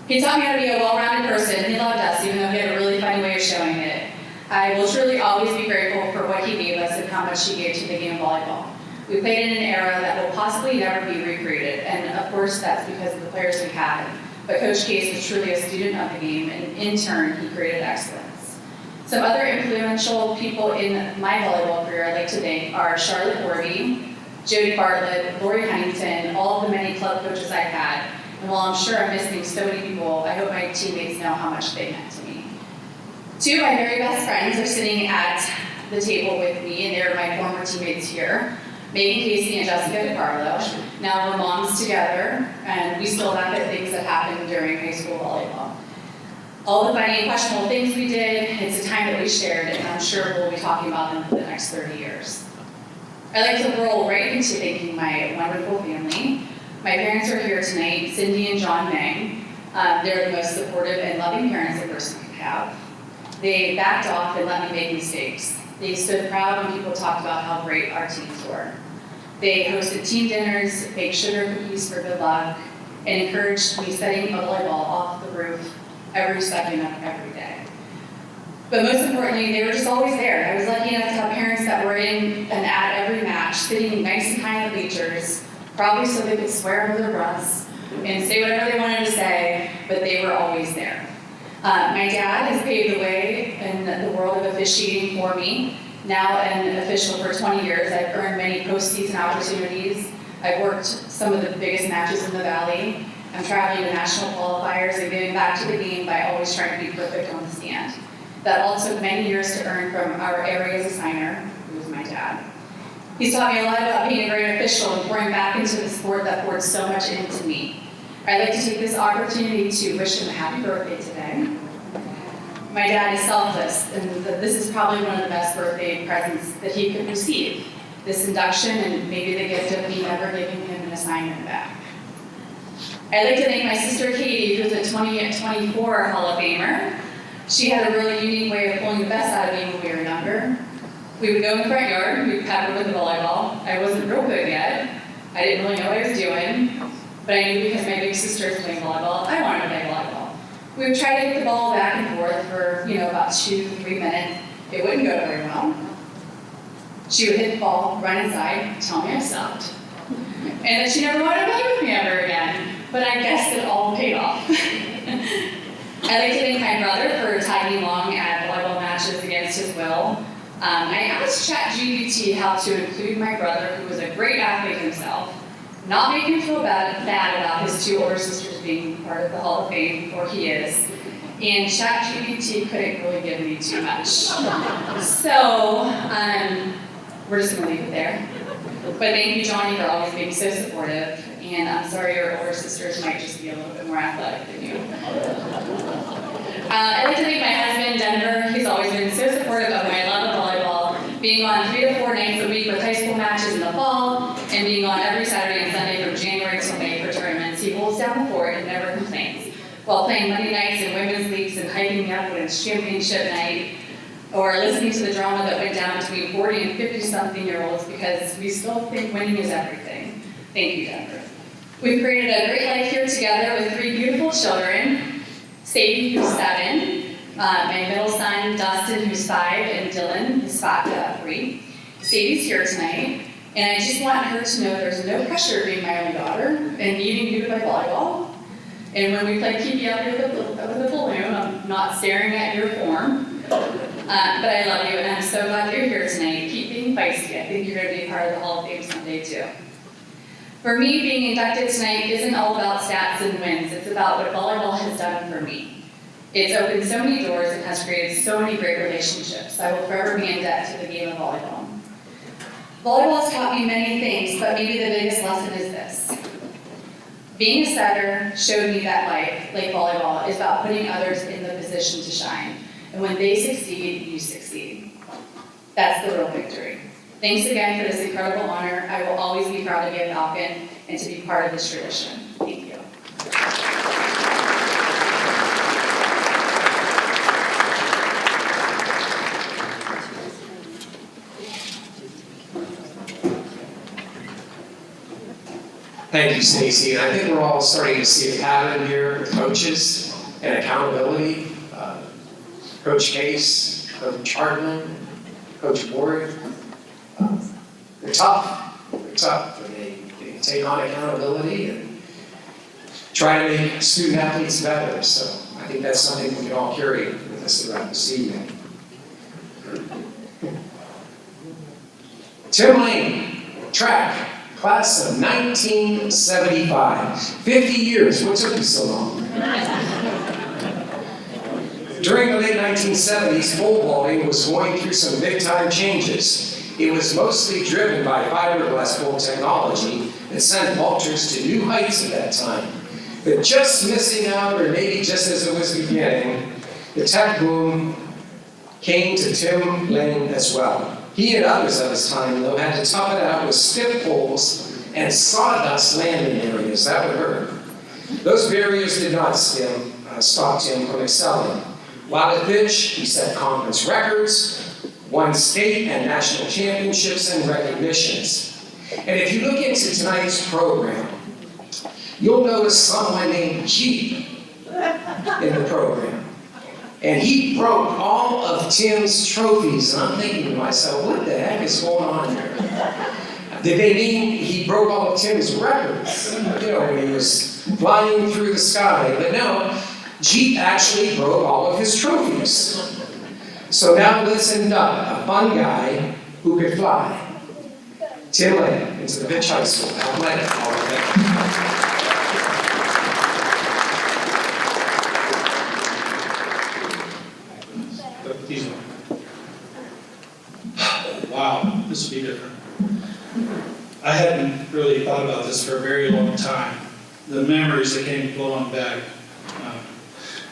S8: He taught me how to be a well-rounded person. He loved us, even though he had a really funny way of showing it. I will truly always be grateful for what he gave us and how much he gave to the game of volleyball. We played in an era that will possibly never be recreated, and of course that's because of the players we had. But Coach Case was truly a student of the game, and in turn, he created excellence. Some other influential people in my volleyball career I'd like to thank are Charlotte Orby, Jody Bartlett, Lori Huntington, all of the many club coaches I've had. And while I'm sure I'm missing so many people, I hope my teammates know how much they meant to me. Two of my very best friends are sitting at the table with me, and they're my former teammates here. Megan Casey and Jessica DiCarlo. Now we're moms together, and we still laugh at things that happened during high school volleyball. All the funny and questionable things we did, it's a time that we shared, and I'm sure we'll be talking about them for the next 30 years. I'd like to roll right into thanking my wonderful family. My parents are here tonight, Cindy and John Meng. They're the most supportive and loving parents a person could have. They backed off and let me make mistakes. They stood proud when people talked about how great our teams were. They hosted team dinners, baked sugar cookies for good luck, and encouraged me setting a volleyball off the roof every second of every day. But most importantly, they were just always there. I was lucky enough to have parents that were in and at every match, sitting nice and high in the bleachers, probably so they could swear under their breaths and say whatever they wanted to say, but they were always there. My dad has paved the way in the world of officiating for me. Now an official for 20 years, I've earned many postseason opportunities. I've worked some of the biggest matches in the Valley. I'm traveling to national qualifiers and giving back to the game by always trying to be perfect on the stand. That all took many years to earn from our area's assigner, who was my dad. He's taught me a lot about being a great official and pouring back into the sport that poured so much into me. I'd like to take this opportunity to wish him a happy birthday today. My dad is selfless, and this is probably one of the best birthday presents that he could receive. This induction and maybe the gift of me never giving him an assignment back. I'd like to thank my sister Katie, who's a 2024 Hall of Famer. She had a really unique way of pulling the best out of me when we were younger. We would go in the front yard, we'd pepper with the volleyball. I wasn't real good yet. I didn't really know what I was doing, but I knew because my big sister was playing volleyball, I wanted to play volleyball. We would try to hit the ball back and forth for, about 2 to 3 minutes. It wouldn't go very well. She would hit the ball, run inside, tell me I sucked. And then she never wanted to play with me ever again. But I guess it all paid off. I'd like to thank my brother for tagging along at volleyball matches against his will. I asked ChatGPT how to include my brother, who was a great athlete himself, not make him feel bad about his 2 older sisters being part of the Hall of Fame, for he is. And ChatGPT couldn't really give me too much. So, we're just gonna leave it there. But thank you, Johnny, for always being so supportive. And I'm sorry your older sisters might just be a little bit more athletic than you. I'd like to thank my husband, Denver. He's always been so supportive of my love of volleyball, being on 3 to 4 nights a week with high school matches in the fall, and being on every Saturday and Sunday from January till May for tournaments. He holds down the fort and never complains, while playing Monday nights in women's leagues and hyping me up when it's championship night, or listening to the drama that went down between 40 and 50-something-year-olds, because we still think winning is everything. Thank you, Denver. We've created a great life here together with 3 beautiful children. Sadie, who's 7, My middle son, Dustin, who's 5, and Dylan, who's 3. Sadie's here tonight, and I just want her to know there's no pressure being my only daughter and needing you to play volleyball. And when we play keep you out with a balloon, I'm not staring at your form. But I love you, and I'm so glad you're here tonight. Keep being feisty. I think you're going to be a part of the Hall of Fame someday, too. For me, being inducted tonight isn't all about stats and wins. It's about what volleyball has done for me. It's opened so many doors and has created so many great relationships. I will forever be in debt to the game of volleyball. Volleyball has taught me many things, but maybe the biggest lesson is this. Being a setter showed me that life, like volleyball, is about putting others in the position to shine. And when they succeed, you succeed. That's the real victory. Thanks again for this incredible honor. I will always be proud to be a Falcon and to be part of this tradition. Thank you.
S1: Thank you, Stacy. And I think we're all starting to see a pattern here with coaches and accountability. Coach Case, Coach Hardman, Coach Ward. They're tough. They're tough. And they take on accountability and try to make student athletes better. So I think that's something we can all carry with us throughout this evening. Tim Lane, track. Class of 1975. 50 years, what took you so long? During the late 1970s, pole vaulting was going through some big-time changes. It was mostly driven by fiberglass pole technology that sent vaulters to new heights at that time. But just missing out, or maybe just as it was beginning, the tech boom came to Tim Lane as well. He and others of his time, though, had to tough it out with stiff poles and sawdust landing areas. That would hurt. Those barriers did not stop Tim from excelling. While at Fitch, he set conference records, won state and national championships and recognitions. And if you look into tonight's program, you'll notice someone named Jeep in the program. And he broke all of Tim's trophies, and I'm thinking to myself, what the heck is going on here? Did they mean he broke all of Tim's records? You know, when he was flying through the sky. But no, Jeep actually broke all of his trophies. So now let's induct a fun guy who could fly. Tim Lane into the Fitch High School Athletic Hall of Fame.
S12: Wow, this would be different. I hadn't really thought about this for a very long time. The memories that came flowing back.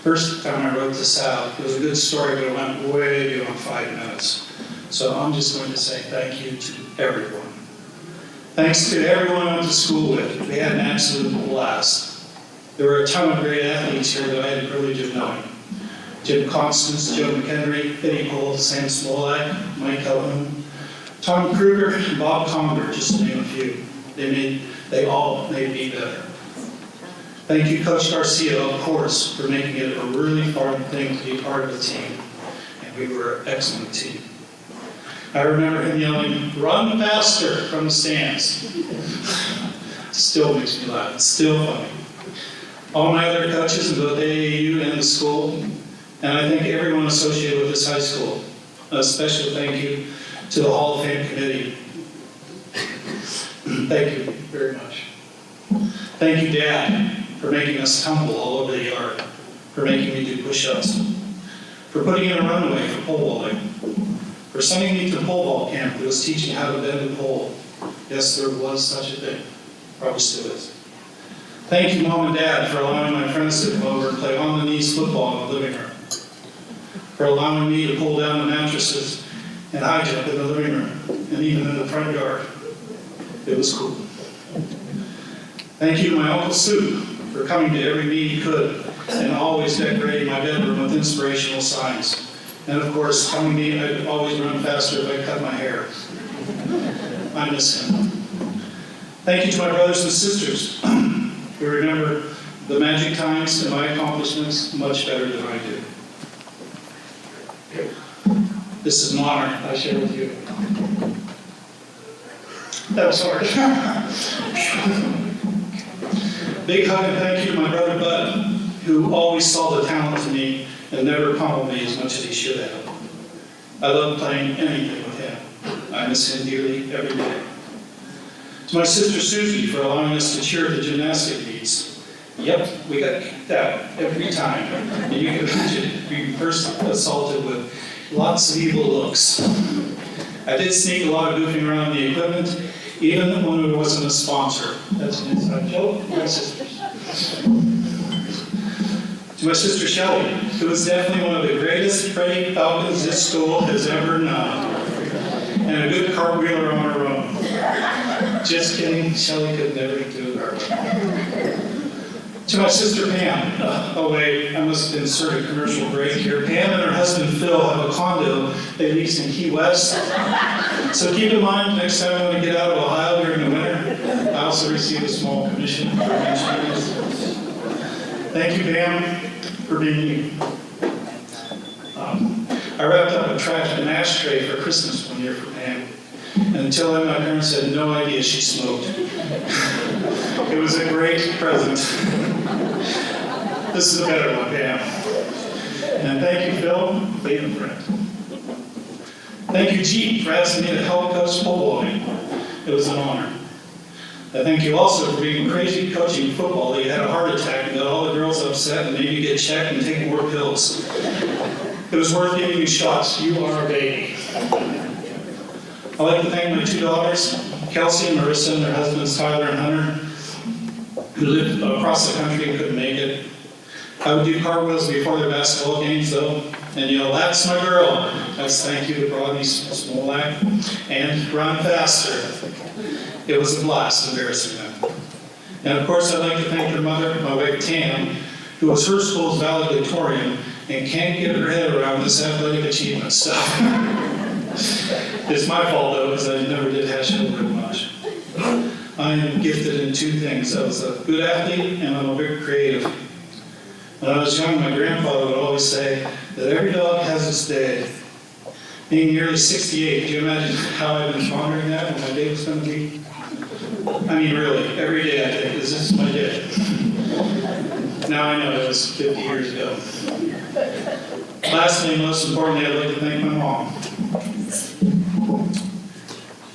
S12: First time I wrote this out, it was a good story, but it went way beyond 5 minutes. So I'm just going to say thank you to everyone. Thanks to everyone I went to school with. We had an absolute blast. There were a ton of great athletes here that I had the privilege of knowing. Jim Constance, Joe McHenry, Eddie Cole, Sam Smolak, Mike Calhoun, Tom Kruger, and Bob Conger, just to name a few. They all made me better. Thank you, Coach Garcia, of course, for making it a really fun thing to be part of the team. And we were an excellent team. I remember him yelling, "Run faster," from the stands. Still makes me laugh. It's still funny. All my other coaches in both AAU and the school, and I thank everyone associated with this high school. A special thank you to the Hall of Fame committee. Thank you very much. Thank you, Dad, for making us tumble all over the yard, for making me do push-ups, for putting in a runway for pole vaulting, for sending me to pole vault camp that was teaching how to bend a pole. Yes, there was such a thing. Probably still is. Thank you, Mom and Dad, for allowing my friends to come over and play on-the-knees football in the living room, for allowing me to pull down the mattresses and high jump in the living room, and even in the front yard. It was cool. Thank you to my Uncle Sue for coming to every meeting he could and always decorating my bedroom with inspirational signs. And of course, telling me I'd always run faster if I cut my hair. I miss him. Thank you to my brothers and sisters who remember the magic times and my accomplishments much better than I do. This is an honor I share with you. That was hard. Big hug and thank you to my brother Bud, who always saw the talent in me and never pummeled me as much as he should have. I love playing anything with him. I miss him dearly every day. To my sister Susie for allowing us to cheer the gymnastic meets. Yep, we got kicked out every time. And you can imagine being first assaulted with lots of evil looks. I did sneak a lot of goofing around the equipment, even when it wasn't a sponsor. That's an inside joke. My sisters. To my sister Shelly, who is definitely one of the greatest Freddie Falcons this school has ever known, and a good cartwheeler on her own. Just kidding, Shelly could never do a cartwheel. To my sister Pam, oh wait, I must insert a commercial break here. Pam and her husband Phil have a condo they lease in Key West. So keep in mind, next time I want to get out of Ohio during the winter, I also receive a small commission for mentioning this. Thank you, Pam, for being you. I wrapped up an ashtray for Christmas one year for Pam. And until then, my parents had no idea she smoked. It was a great present. This is a better one, Pam. And thank you, Phil, for being a friend. Thank you, Jeep, for asking me to help coach pole vaulting. It was an honor. I thank you also for being crazy coaching football that you had a heart attack and got all the girls upset and made you get checked and take more pills. It was worth giving you shots. You are a baby. I'd like to thank my two daughters, Kelsey and Marissa, and their husbands, Tyler and Hunter, who lived across the country and couldn't make it. I would do cartwheels before their basketball games, though, and yell, "That's my girl." That's thank you to Rodney Smolak, and run faster. It was a blast embarrassing them. And of course, I'd like to thank their mother, my wife Tam, who was her school's valedictorian and can't get her head around this athletic achievement stuff. It's my fault, though, because I never did have children much. I am gifted in two things. I was a good athlete, and I'm a big creative. When I was young, my grandfather would always say that every dog has its day. Being nearly 68, do you imagine how I've been pondering that when my day was going to be? I mean, really, every day I think, is this my day? Now I know it was 50 years ago. Lastly, and most importantly, I'd like to thank my mom.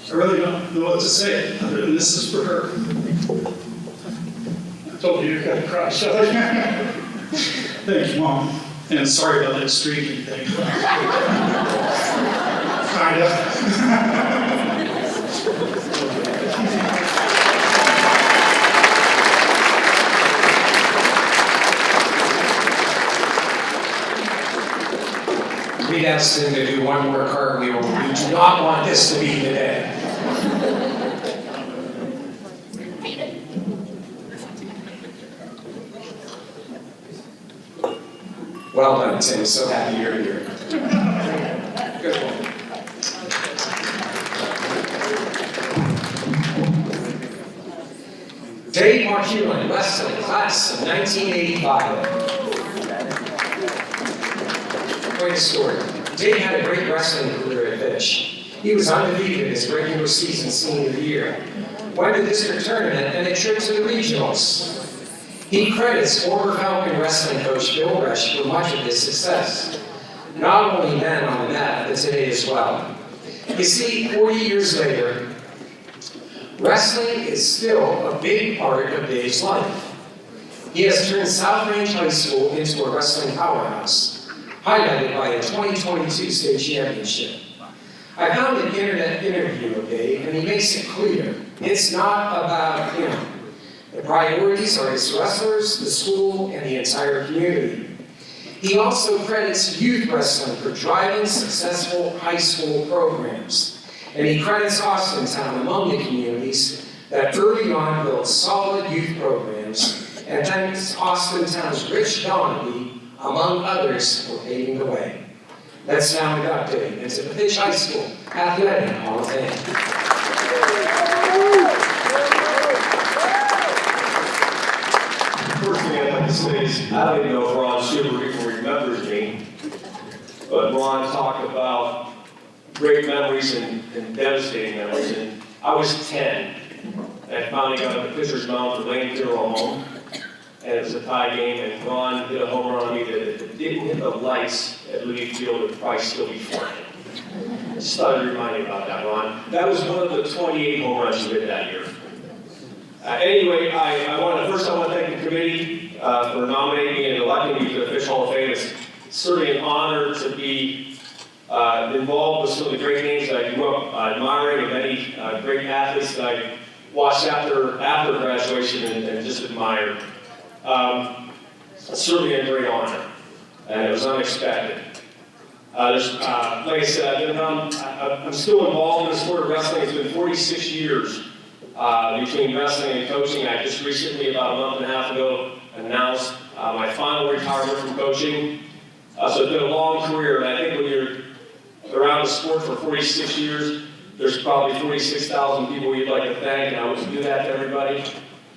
S12: I really don't know what to say other than this is for her. I told you you're going to cry, Shelly. Thank you, Mom. And sorry about that streaking thing. Kind of.
S1: We'd asked him to do one more cartwheel. We do not want this to be the day. Well done, Tim. So happy you're here. Good one. Dave Marculin, wrestling, class of 1985. Quite a story. Dave had a great wrestling career at Fitch. He was undefeated in his regular season senior year, won the district tournament, and a trip to the regionals. He credits former Falcon wrestling coach Bill Resch for much of his success. Not only then on the mat, but today as well. You see, 40 years later, wrestling is still a big part of Dave's life. He has turned South Range High School into a wrestling powerhouse, highlighted by a 2022 state championship. I found an internet interview of Dave, and he makes it clear it's not about him. The priorities are his wrestlers, the school, and the entire community. He also credits youth wrestling for driving successful high school programs. And he credits Austintown among the communities that early on built solid youth programs, and thanks Austintown's Rich Donaghy, among others, for paving the way. Let's now induct Dave into the Fitch High School Athletic Hall of Fame.
S9: First thing I'd like to say is, I don't even know if Ron Schubert remembers me, but Ron talked about great memories and devastating memories. And I was 10, and I finally got up to pitcher's mound for Lane Funeral Home, and it was a tie game, and Ron hit a home run on me that if it didn't hit the lights at Lee Field, it would probably still be flying. Just thought I'd remind you about that, Ron. That was one of the 28 home runs you hit that year. Anyway, I want to thank the committee for nominating me and electing me to the Fitch Hall of Fame. It's certainly an honor to be involved with some of the great names that I grew up admiring, and many great athletes that I watched after graduation and just admired. It's certainly a great honor, and it was unexpected. Like I said, I'm still involved in the sport of wrestling. It's been 46 years between wrestling and coaching. I just recently, about a month and a half ago, announced my final retirement from coaching. So it's been a long career, and I think when you're around the sport for 46 years, there's probably 46,000 people you'd like to thank, and I wouldn't do that to everybody.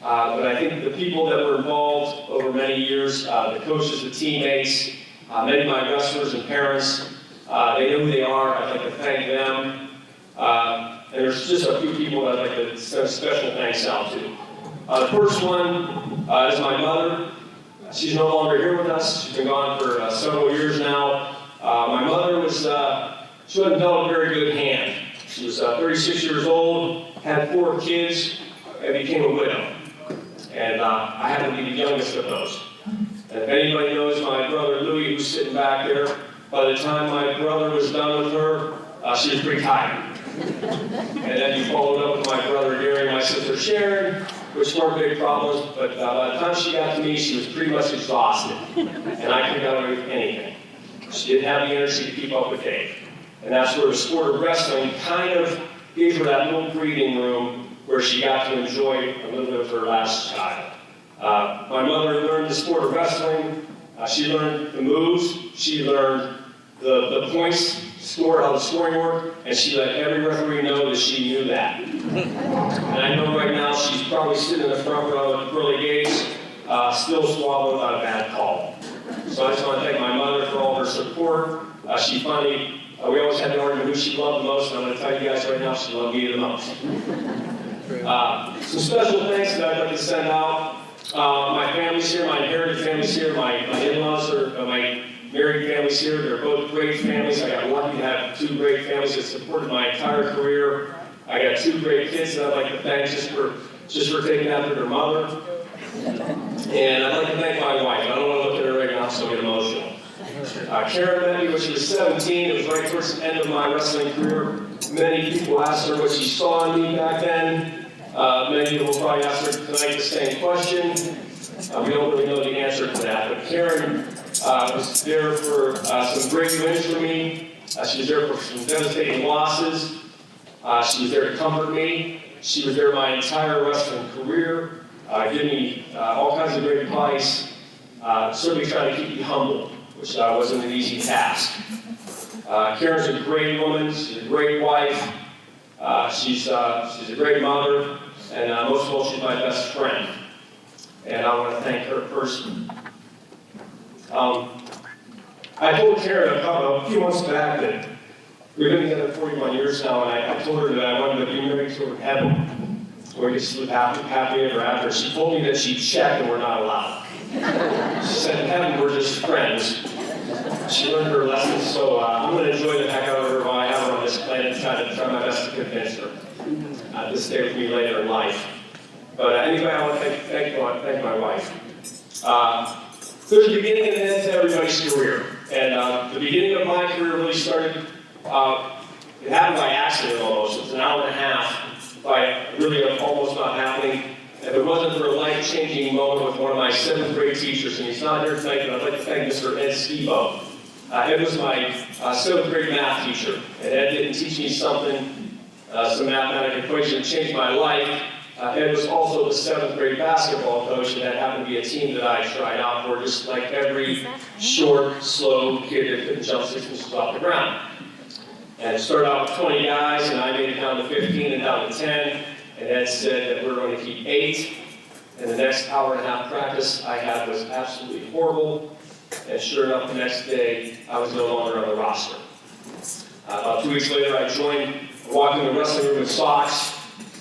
S9: But I think the people that were involved over many years, the coaches, the teammates, many of my wrestlers and parents, they know who they are. I'd like to thank them. And there's just a few people that I'd like to send special thanks out to. The first one is my mother. She's no longer here with us. She's been gone for several years now. My mother she wasn't developed a very good hand. She was 36 years old, had 4 kids, and became a widow. And I happened to be the youngest of those. And if anybody knows my brother Louie, who's sitting back there, by the time my brother was done with her, she was pretty tired. And then you followed up with my brother Gary and my sister Sharon, which weren't big problems, but by the time she got to me, she was pretty much exhausted. And I couldn't get away with anything. She didn't have the energy to keep up with Dave. And that's where the sport of wrestling kind of gave her that little breathing room where she got to enjoy a little bit of her last child. My mother learned the sport of wrestling. She learned the moves. She learned the points score, how the scoring worked, and she let every referee know that she knew that. And I know right now she's probably sitting in the front row at the pearly gates, still swallowed without a bad call. So I just want to thank my mother for all her support. We always had to argue who she loved the most, and I'm going to tell you guys right now, she loved me the most. Some special thanks that I'd like to send out. My family's here, my inherited family's here, my in-laws my married family's here. They're both great families. I got lucky to have 2 great families that supported my entire career. I got 2 great kids that I'd like to thank just for taking after their mother. And I'd like to thank my wife. I don't want to look at her right now, so I'll get emotional. Karen met me when she was 17. It was right towards the end of my wrestling career. Many people asked her what she saw in me back then. Many people will probably ask her tonight the same question. We don't really know the answer to that. But Karen was there for some great wins for me. She was there for some devastating losses. She was there to comfort me. She was there my entire wrestling career, giving me all kinds of great advice, certainly trying to keep me humble, which wasn't an easy task. Karen's a great woman. She's a great wife. She's a great mother, and most of all, she's my best friend. And I want to thank her personally. I told Karen a few months back that we've been together 41 years now, and I told her that I wanted to be married to her in heaven, where we could live happy ever after. She told me that she'd checked and we're not allowed. She said, in heaven, we're just friends. She learned her lessons, so I'm going to enjoy the heck out of her while I have her on this planet and try my best to convince her to stay with me later in life. But anyway, I want to thank my wife. There's a beginning and an end to everybody's career. And the beginning of my career really started, it happened by accident almost. It was an hour and a half by really almost not happening. If it wasn't for a life-changing moment with one of my 7th grade teachers, and he's not here tonight, but I'd like to thank Mr. Ed Skibo. Ed was my 7th grade math teacher, and Ed didn't teach me something, some mathematical equation that changed my life. Ed was also the 7th grade basketball coach, and that happened to be a team that I tried out for, just like every short, slow kid that couldn't jump 6 inches off the ground. And it started out with 20 guys, and I made it down to 15 and down to 10. And Ed said that we're going to keep 8. And the next hour and a half practice I had was absolutely horrible. And sure enough, the next day, I was no longer on the roster.
S13: About 2 weeks later, I walked in the wrestling room with socks.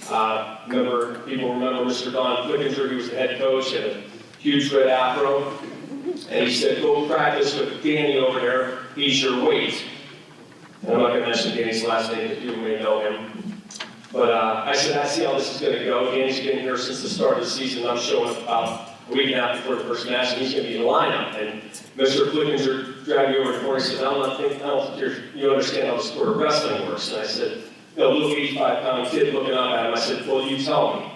S13: People remember Mr. Don Flickinger, he was the head coach, had a huge red afro. And he said, go practice with Danny over there, he's your weight. And I'm not going to mention Danny's last name, because people may know him. But I said, I see how this is going to go. Danny's been here since the start of the season. I'm showing up about a week and a half before the first match, and he's going to be in the lineup. And Mr. Flickinger dragged me over to the corner and said, I don't think you understand how the sport of wrestling works. And I said, little 85-pound kid looking up at him, I said, well, you tell me.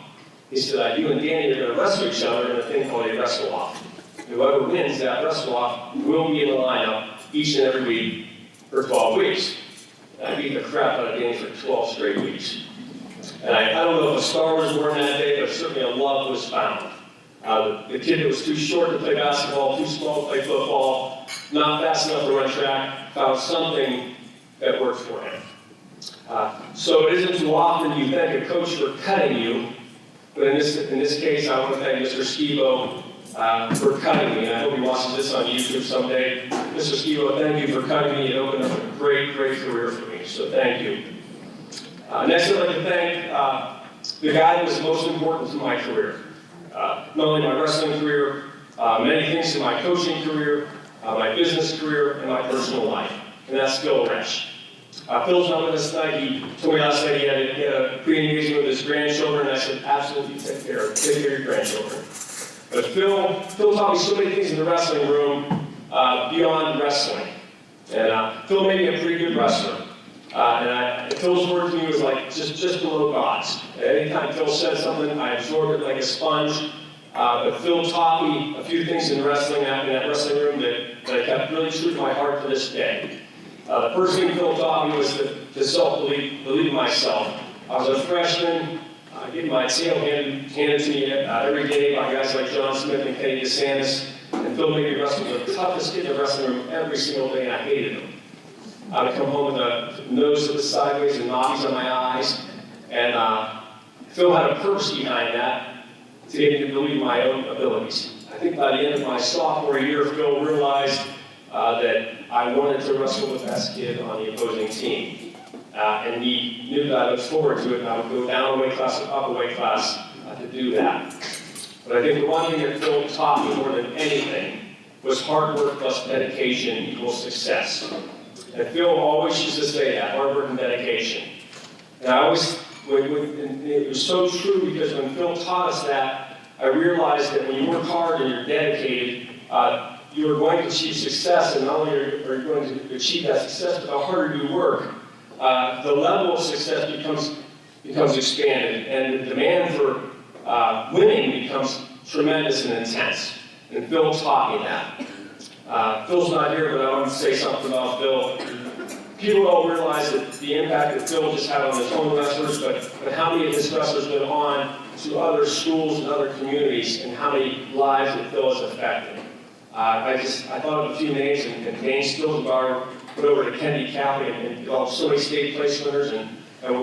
S13: He said, you and Danny are going to wrestle each other in a thing called a wrestle-off. Whoever wins that wrestle-off will be in the lineup each and every week for 12 weeks. And I beat the crap out of Danny for 12 straight weeks. And I don't know if a star was born that day, but certainly a love was found. The kid that was too short to play basketball, too small to play football, not fast enough to run track, found something that worked for him. So it isn't too often you thank a coach for cutting you, but in this case, I want to thank Mr. Skibo for cutting me. I hope he watches this on YouTube someday. Mr. Skibo, thank you for cutting me. It opened up a great, great career for me, so thank you. Next, I'd like to thank the guy that was most important to my career. Not only my wrestling career, many things in my coaching career, my business career, and my personal life, and that's Phil Resch. Phil's not with us tonight. He told me last night he had a pre-engagement with his grandchildren, and I said, absolutely take care of your grandchildren. But Phil taught me so many things in the wrestling room beyond wrestling. And Phil made me a pretty good wrestler. And Phil's word to me was like just below God's. Anytime Phil said something, I absorbed it like a sponge. But Phil taught me a few things in wrestling, in that wrestling room that I kept really true to my heart to this day. The first thing Phil taught me was to believe in myself. I was a freshman, getting my tail handed to me every day by guys like John Smith and Kenny DeSantis. And Phil made me wrestle with the toughest kid in the wrestling room every single day, and I hated him. I would come home with a nose that was sideways and knobbies on my eyes. And Phil had a purpose behind that to get me to believe in my own abilities. I think by the end of my sophomore year, Phil realized that I wanted to wrestle the best kid on the opposing team. And he knew that I looked forward to it, and I would go down a weight class and up a weight class to do that. But I think the one thing that Phil taught me more than anything was hard work plus dedication equals success. And Phil always used to say that, hard work and dedication. And and it was so true because when Phil taught us that, I realized that when you work hard and you're dedicated, you're going to achieve success, and not only are you going to achieve that success, but the harder you work, the level of success becomes expanded, and the demand for winning becomes tremendous and intense. And Phil taught me that. Phil's not here, but I want to say something about Phil. People don't realize that the impact that Phil just had on his own wrestlers, but how many of his wrestlers went on to other schools and other communities, and how many lives that Phil has affected. I thought of a few names, and Dane Stilsbar went over to Kennedy Catholic and developed so many state place winners, and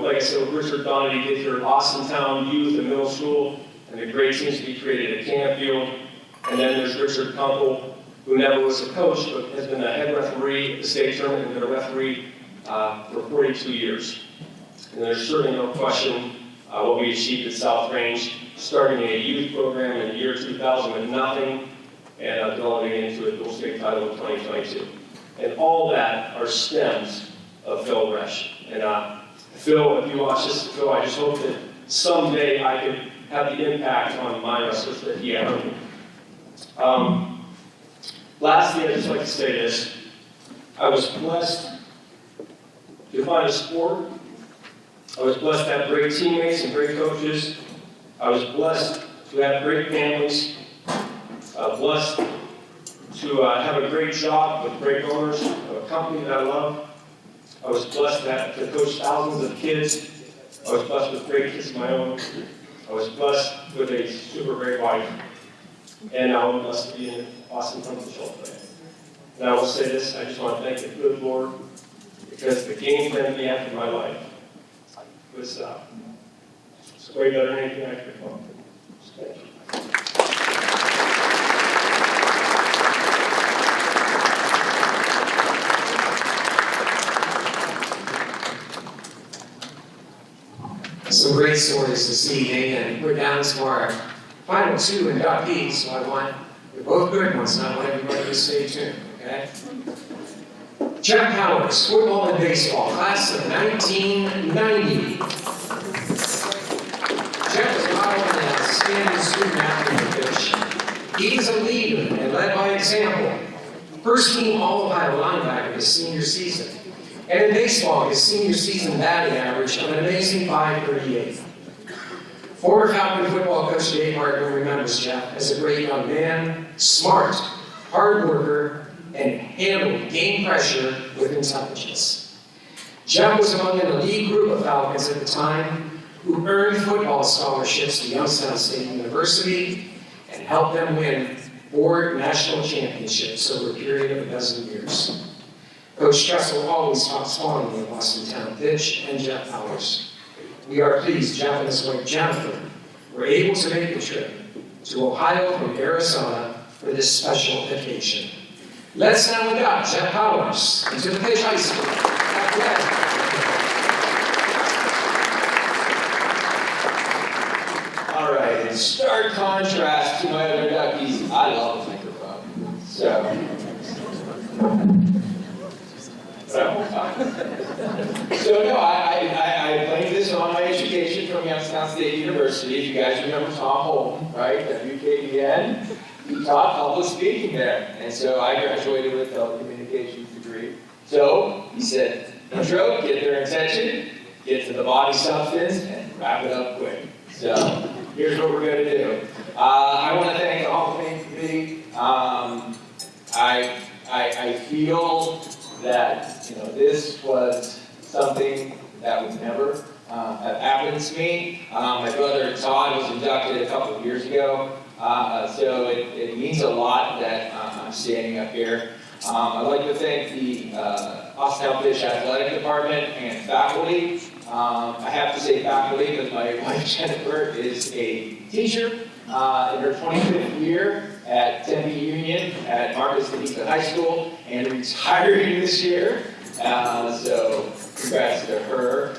S13: like I said, what Richard Donahue did here at Austintown Youth and Middle School, and the great teams that he created at Campfield. And then there's Richard Kunkel, who never was a coach, but has been a head referee at the state tournament and been a referee for 42 years. And there's certainly no question what we achieved at South Range, starting a youth program in the year 2000 with nothing, and developing into a dual state title in 2022. And all that are stems of Phil Resch. And Phil, if you watch this, Phil, I just hope that someday I could have the impact on my wrestlers that he had on me. Lastly, I'd just like to say this. I was blessed to find a sport. I was blessed to have great teammates and great coaches. I was blessed to have great families. Blessed to have a great job with great owners of a company that I love. I was blessed to coach thousands of kids. I was blessed with great kids of my own. I was blessed with a super great wife. And now I'm blessed to be in Austintown Fitch. And I will say this, I just want to thank the good Lord, because the game plan he had for my life was way better than anything I could have come. Thank you.
S1: Some great stories this evening, and we're down to our final two inductees, so I want, they're both good ones, and I want everybody to stay tuned, okay? Jeff Powers, football and baseball, class of 1990. Jeff was not only an outstanding student athlete, Fitch, he was a leader and led by example. First team All-Ohio linebacker his senior season. And in baseball, his senior season batting average of an amazing .538. Former Falcon football coach Dave Martin remembers Jeff as a great young man, smart, hard worker, and handled game pressure with intelligence. Jeff was among an elite group of Falcons at the time who earned football scholarships to Youngstown State University and helped them win 4 national championships over a period of a dozen years. Coach Tressel always talks fondly of Austintown Fitch and Jeff Powers. We are pleased Jeff and his wife Jennifer were able to make the trip to Ohio from Arizona for this special occasion. Let's now induct Jeff Powers into the Fitch High School.
S13: All right, in stark contrast to my other inductees, I love a microphone. So no, I blamed this on my education from Youngstown State University. If you guys remember Tom Holton, right, WKBN, he taught public speaking there. And so I graduated with a telecommunications degree. So he said, intro, get their attention, get to the body substance, and wrap it up quick. So here's what we're going to do. I want to thank the Hall of Fame committee. I feel that this was something that would never have happened to me. My brother Todd was inducted a couple of years ago, so it means a lot that I'm standing up here. I'd like to thank the Austintown Fitch Athletic Department and faculty. I have to say faculty because my wife Jennifer is a teacher in her 25th year at Tempe Union at Marcus Topeka High School and retiring this year. So congrats to her.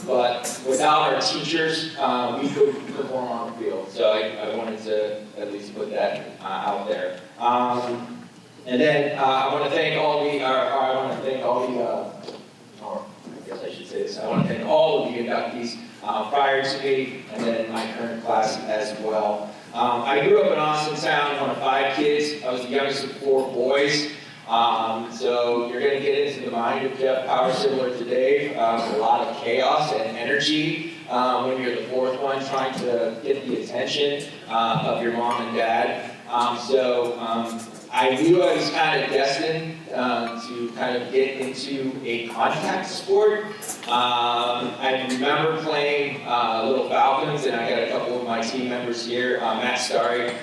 S13: But without our teachers, we couldn't perform on the field. So I wanted to at least put that out there. And then I want to thank all the, I guess I should say this. I want to thank all of the inductees prior to me, and then my current class as well. I grew up in Austintown, one of 5 kids. I was the youngest of 4 boys. So you're going to get into the mind of Jeff Powers, similar to Dave. A lot of chaos and energy when you're the 4th one, trying to get the attention of your mom and dad. I knew I was kind of destined to kind of get into a contact sport. I remember playing Little Falcons, and I got a couple of my team members here. Matt Starry,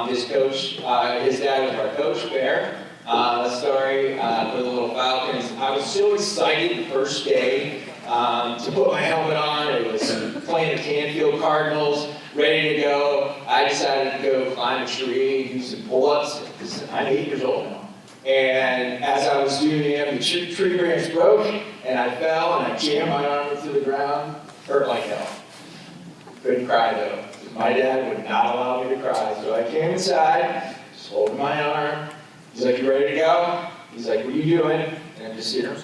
S13: his coach, his dad was our coach, Bear. Starry for the Little Falcons. I was so excited the first day to put my helmet on. It was playing the Canfield Cardinals, ready to go. I decided to go climb a tree, do some pull-ups. I'm 8 years old now. And as I was doing them, the tree branch broke, and I fell, and I jammed my arm into the ground. Hurt like hell. Couldn't cry, though. My dad would not allow me to cry. So I came inside, just holding my arm. He's like, you ready to go? He's like, what are you doing? And I'm just sitting there.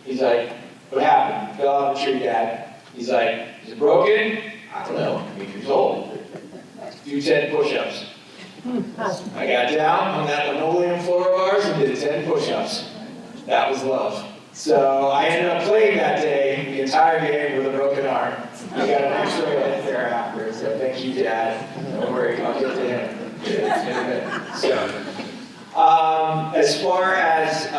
S13: He's like, what happened? Fell out of the tree, Dad. He's like, is it broken? I don't know. I'm 8 years old. Do 10 push-ups. I got down on that linoleum floor of ours and did 10 push-ups. That was love. So I ended up playing that day, the entire game, with a broken arm. I got an X-ray there after, so thank you, Dad. Don't worry, I'll get to him. As far as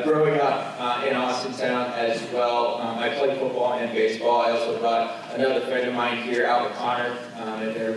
S13: growing up in Austintown as well, I played football and baseball. I also brought another friend of mine here, Albert Connor, and their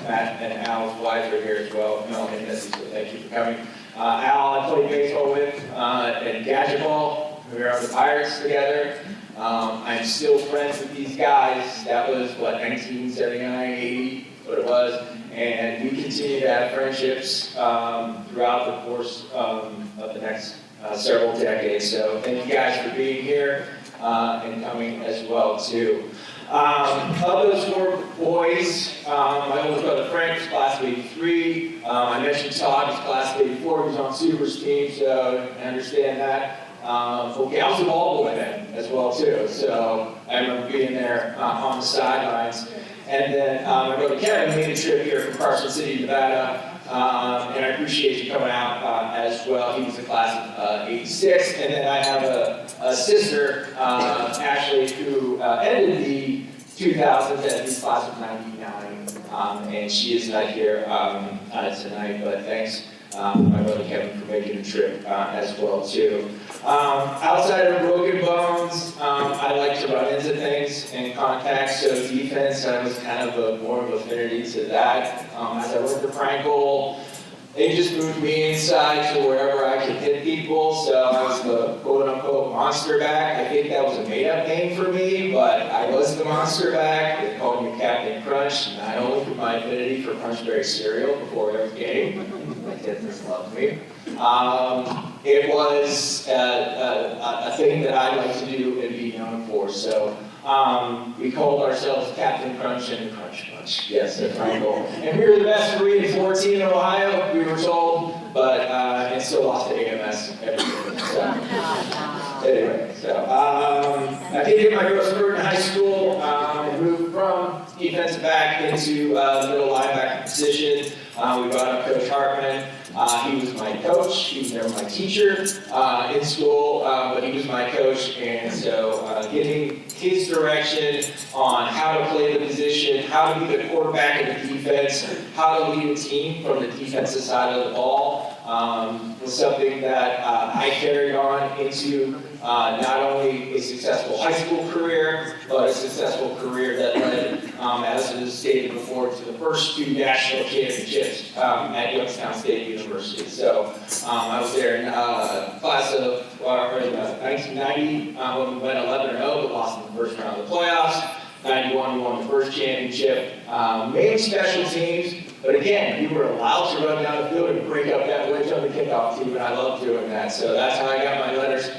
S13: Matt and Al's wives are here as well. Mel and Missy, so thank you for coming. Al, I played baseball with, and Gadget Ball. We were on the Pirates together. I'm still friends with these guys. That was, 1979, 80, what it was. And we continue to have friendships throughout the course of the next several decades. So thank you guys for being here.
S14: and coming as well too. Of those 4 boys, my oldest brother Frank was class of '83. I mentioned Todd was class of '84. He was on Super's team, so I understand that. Okay, I was a ball boy then as well too, so I remember being there on the sidelines. And then my brother Kevin made a trip here from Carson City, Nevada, and I appreciate you coming out as well. He was a class of '86, and then I have a sister, Ashley, who ended the 2000s and the class of '99, and she is not here tonight, but thanks my brother Kevin for making the trip as well too. Outside of broken bones, I like to run into things and contact, so defense, I was kind of more of an affinity to that. As I worked at Frankel, they just moved me inside to wherever I could hit people, so I was the quote-unquote monster back. I think that was a made-up name for me, but I was the monster back. They called me Captain Crunch, not only for my affinity for Crunchberry cereal before every game. My kids just loved me. It was a thing that I like to do and be known for, so we called ourselves Captain Crunch and Crunch Crunch. Yes, at Frankel. And we were the best 3 and 4 team in Ohio, we were told, but and still lost to AMS every year. So, anyway, so I did get my growth spurt in high school. Moved from defensive back into middle linebacker position. We brought up Coach Hartman. He was my coach. He was never my teacher in school, but he was my coach. And so getting his direction on how to play the position, how to be the quarterback in the defense, how to lead a team from the defensive side of the ball was something that I carried on into not only a successful high school career, but a successful career that led, as was stated before, to the first 2 national championships at Youngstown State University. So I was there in class of 1990 when we went 11-0, but lost in the first round of the playoffs. 91, we won the first championship. Mainly special teams, but again, we were allowed to run down the field and break up that wedge on the kickoff team, and I love doing that. So that's how I got my letters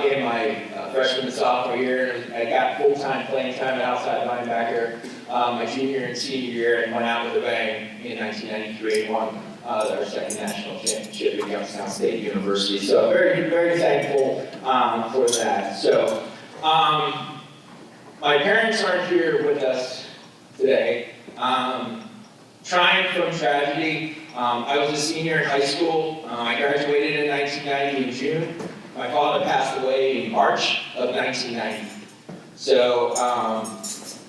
S14: in my freshman and sophomore year. I got full-time playing time at outside linebacker my junior and senior year, and went out with a bang in 1993 and won our second national championship at Youngstown State University. So very, very thankful for that. So my parents aren't here with us today. Trying from tragedy. I was a senior in high school. I graduated in 1990 in June. My father passed away in March of 1990. So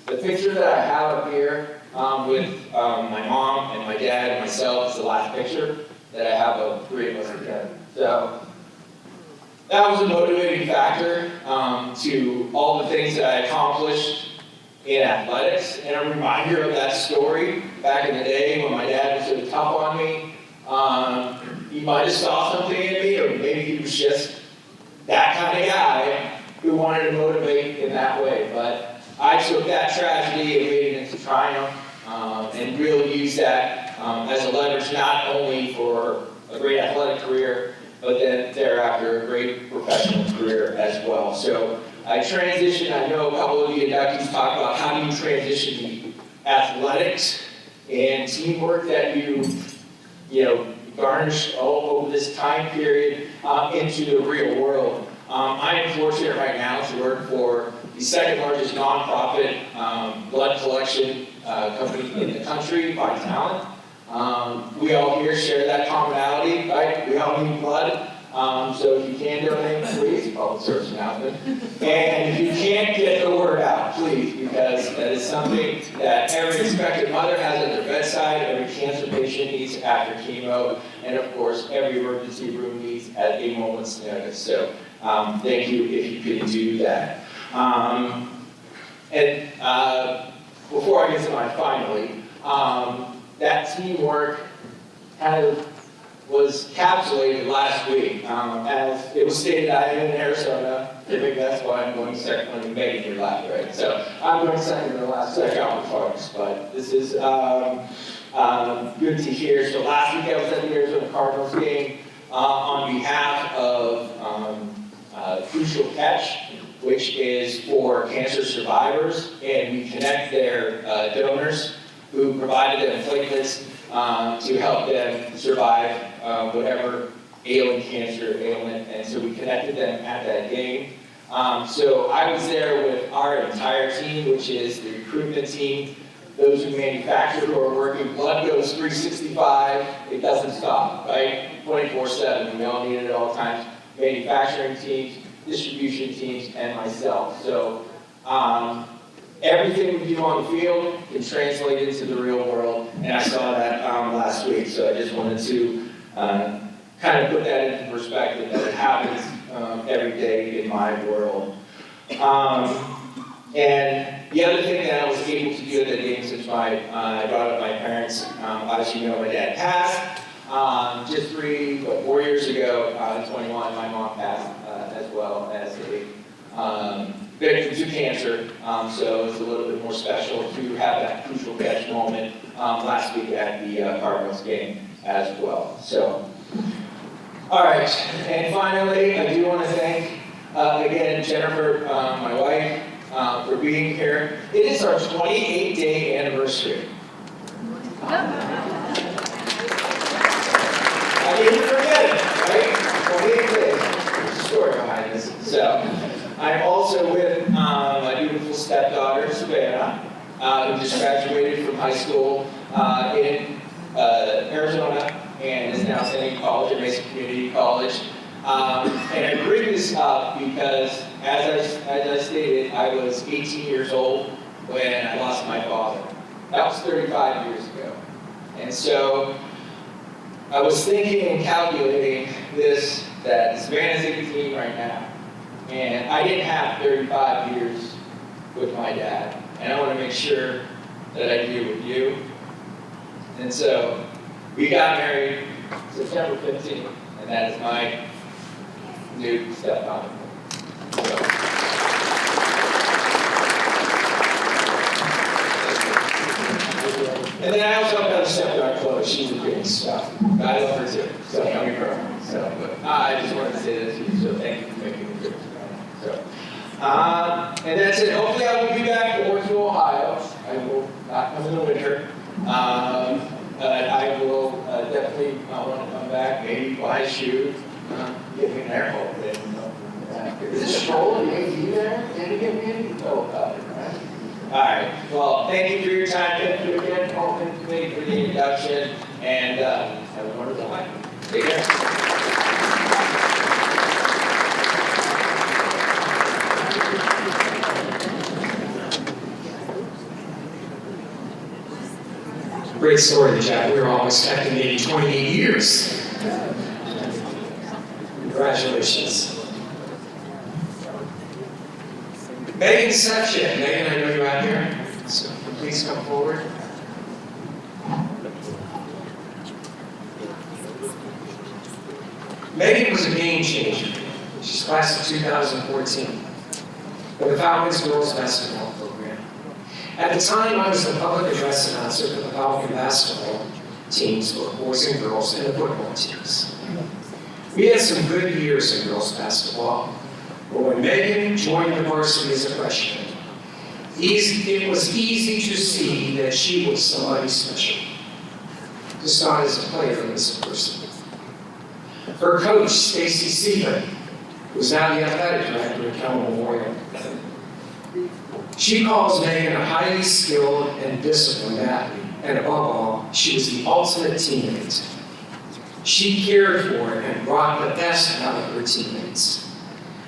S14: the picture that I have up here with my mom and my dad and myself is the last picture that I have of 3 of us together. So that was a motivating factor to all the things that I accomplished in athletics, and a reminder of that story back in the day when my dad was so tough on me. He might have saw something in me, or maybe he was just that kind of guy who wanted to motivate in that way. But I took that tragedy and made it into triumph, and really used that as a leverage not only for a great athletic career, but then thereafter a great professional career as well. So I transitioned. I know a couple of you inductees talk about how do you transition the athletics and teamwork that you garnish all over this time period into the real world. I am fortunate right now to work for the second largest nonprofit blood collection company in the country by talent. We all here share that commonality, right? We all need blood. So if you can donate, please, public service announcement. And if you can't, get the word out, please, because that is something that every expectant mother has at their bedside, every cancer patient needs after chemo, and of course, every emergency room needs at a moment's notice. So thank you if you could do that. Before I get to my finally, that teamwork kind of was encapsulated last week. As it was stated, I am in Arizona. Maybe that's why I'm going second. I'm making your laugh, right? So I'm going second to the last second folks, but this is good to hear. So last week I was at the Arizona Cardinals game on behalf of Crucial Catch, which is for cancer survivors, and we connect their donors who provided them platelets to help them survive whatever ailing cancer ailment, and so we connected them at that game. So I was there with our entire team, which is the recruitment team, those who manufacture, who are working. Blood goes 365, it doesn't stop, right? 24/7, we all need it at all times. Manufacturing teams, distribution teams, and myself. So everything we do on the field can translate into the real world, and I saw that last week, so I just wanted to kind of put that into perspective, that it happens every day in my world. And the other thing that I was able to do at the game, since I brought up my parents, as you know, my dad passed just 4 years ago, in 21, my mom passed as well as a victim to cancer, so it's a little bit more special to have that crucial catch moment last week at the Cardinals game as well. So, all right, and finally, I do want to thank again Jennifer, my wife, for being here. It is our 28-day anniversary. I didn't forget it, right? 28 days. There's a story behind this. So, I'm also with my beautiful stepdaughter, Savannah, who just graduated from high school in Arizona and is now attending college at Mason Community College. And I bring this up because, as I stated, I was 18 years old when I lost my father. That was 35 years ago. And so I was thinking and calculating this, that Savannah's 18 right now. And I didn't have 35 years with my dad. And I want to make sure that I do with you. And so we got married September 15th, and that is my new stepfather. And then I also have another stepdaughter, Chloe. She's a great stuff. I love her too. So I'm your girl. So I just wanted to say that to you. So thank you for making the trip. So, and that's it. Hopefully I will be back to Ortonville, Ohio. I will not come in the winter. But I will definitely want to come back, maybe buy a shoe, get me an air hole. Is it stroll? You can be there? Did you get me in? Oh, about it, right? All right. Well, thank you for your time. Thank you again, Open Committee, for the introduction. And have a wonderful night. Take care.
S1: Great story, Jack. We were all expecting maybe 28 years. Congratulations. Megan Sefchin. Megan, I know you're out here, so please come forward. Megan was a game changer. She's class of 2014 for the Falcons girls basketball program. At the time, I was the public address announcer for the Falcon basketball teams, both boys and girls, and the football teams. We had some good years in girls basketball, but when Megan joined the varsity as a freshman, it was easy to see that she was somebody special, just not as a player, but as a person. Her coach, Stacy Seaman, who's now the athletic director at Cal Memorial, she calls Megan a highly skilled and disciplined athlete, and above all, she was the ultimate teammate. She cared for and brought the best out of her teammates.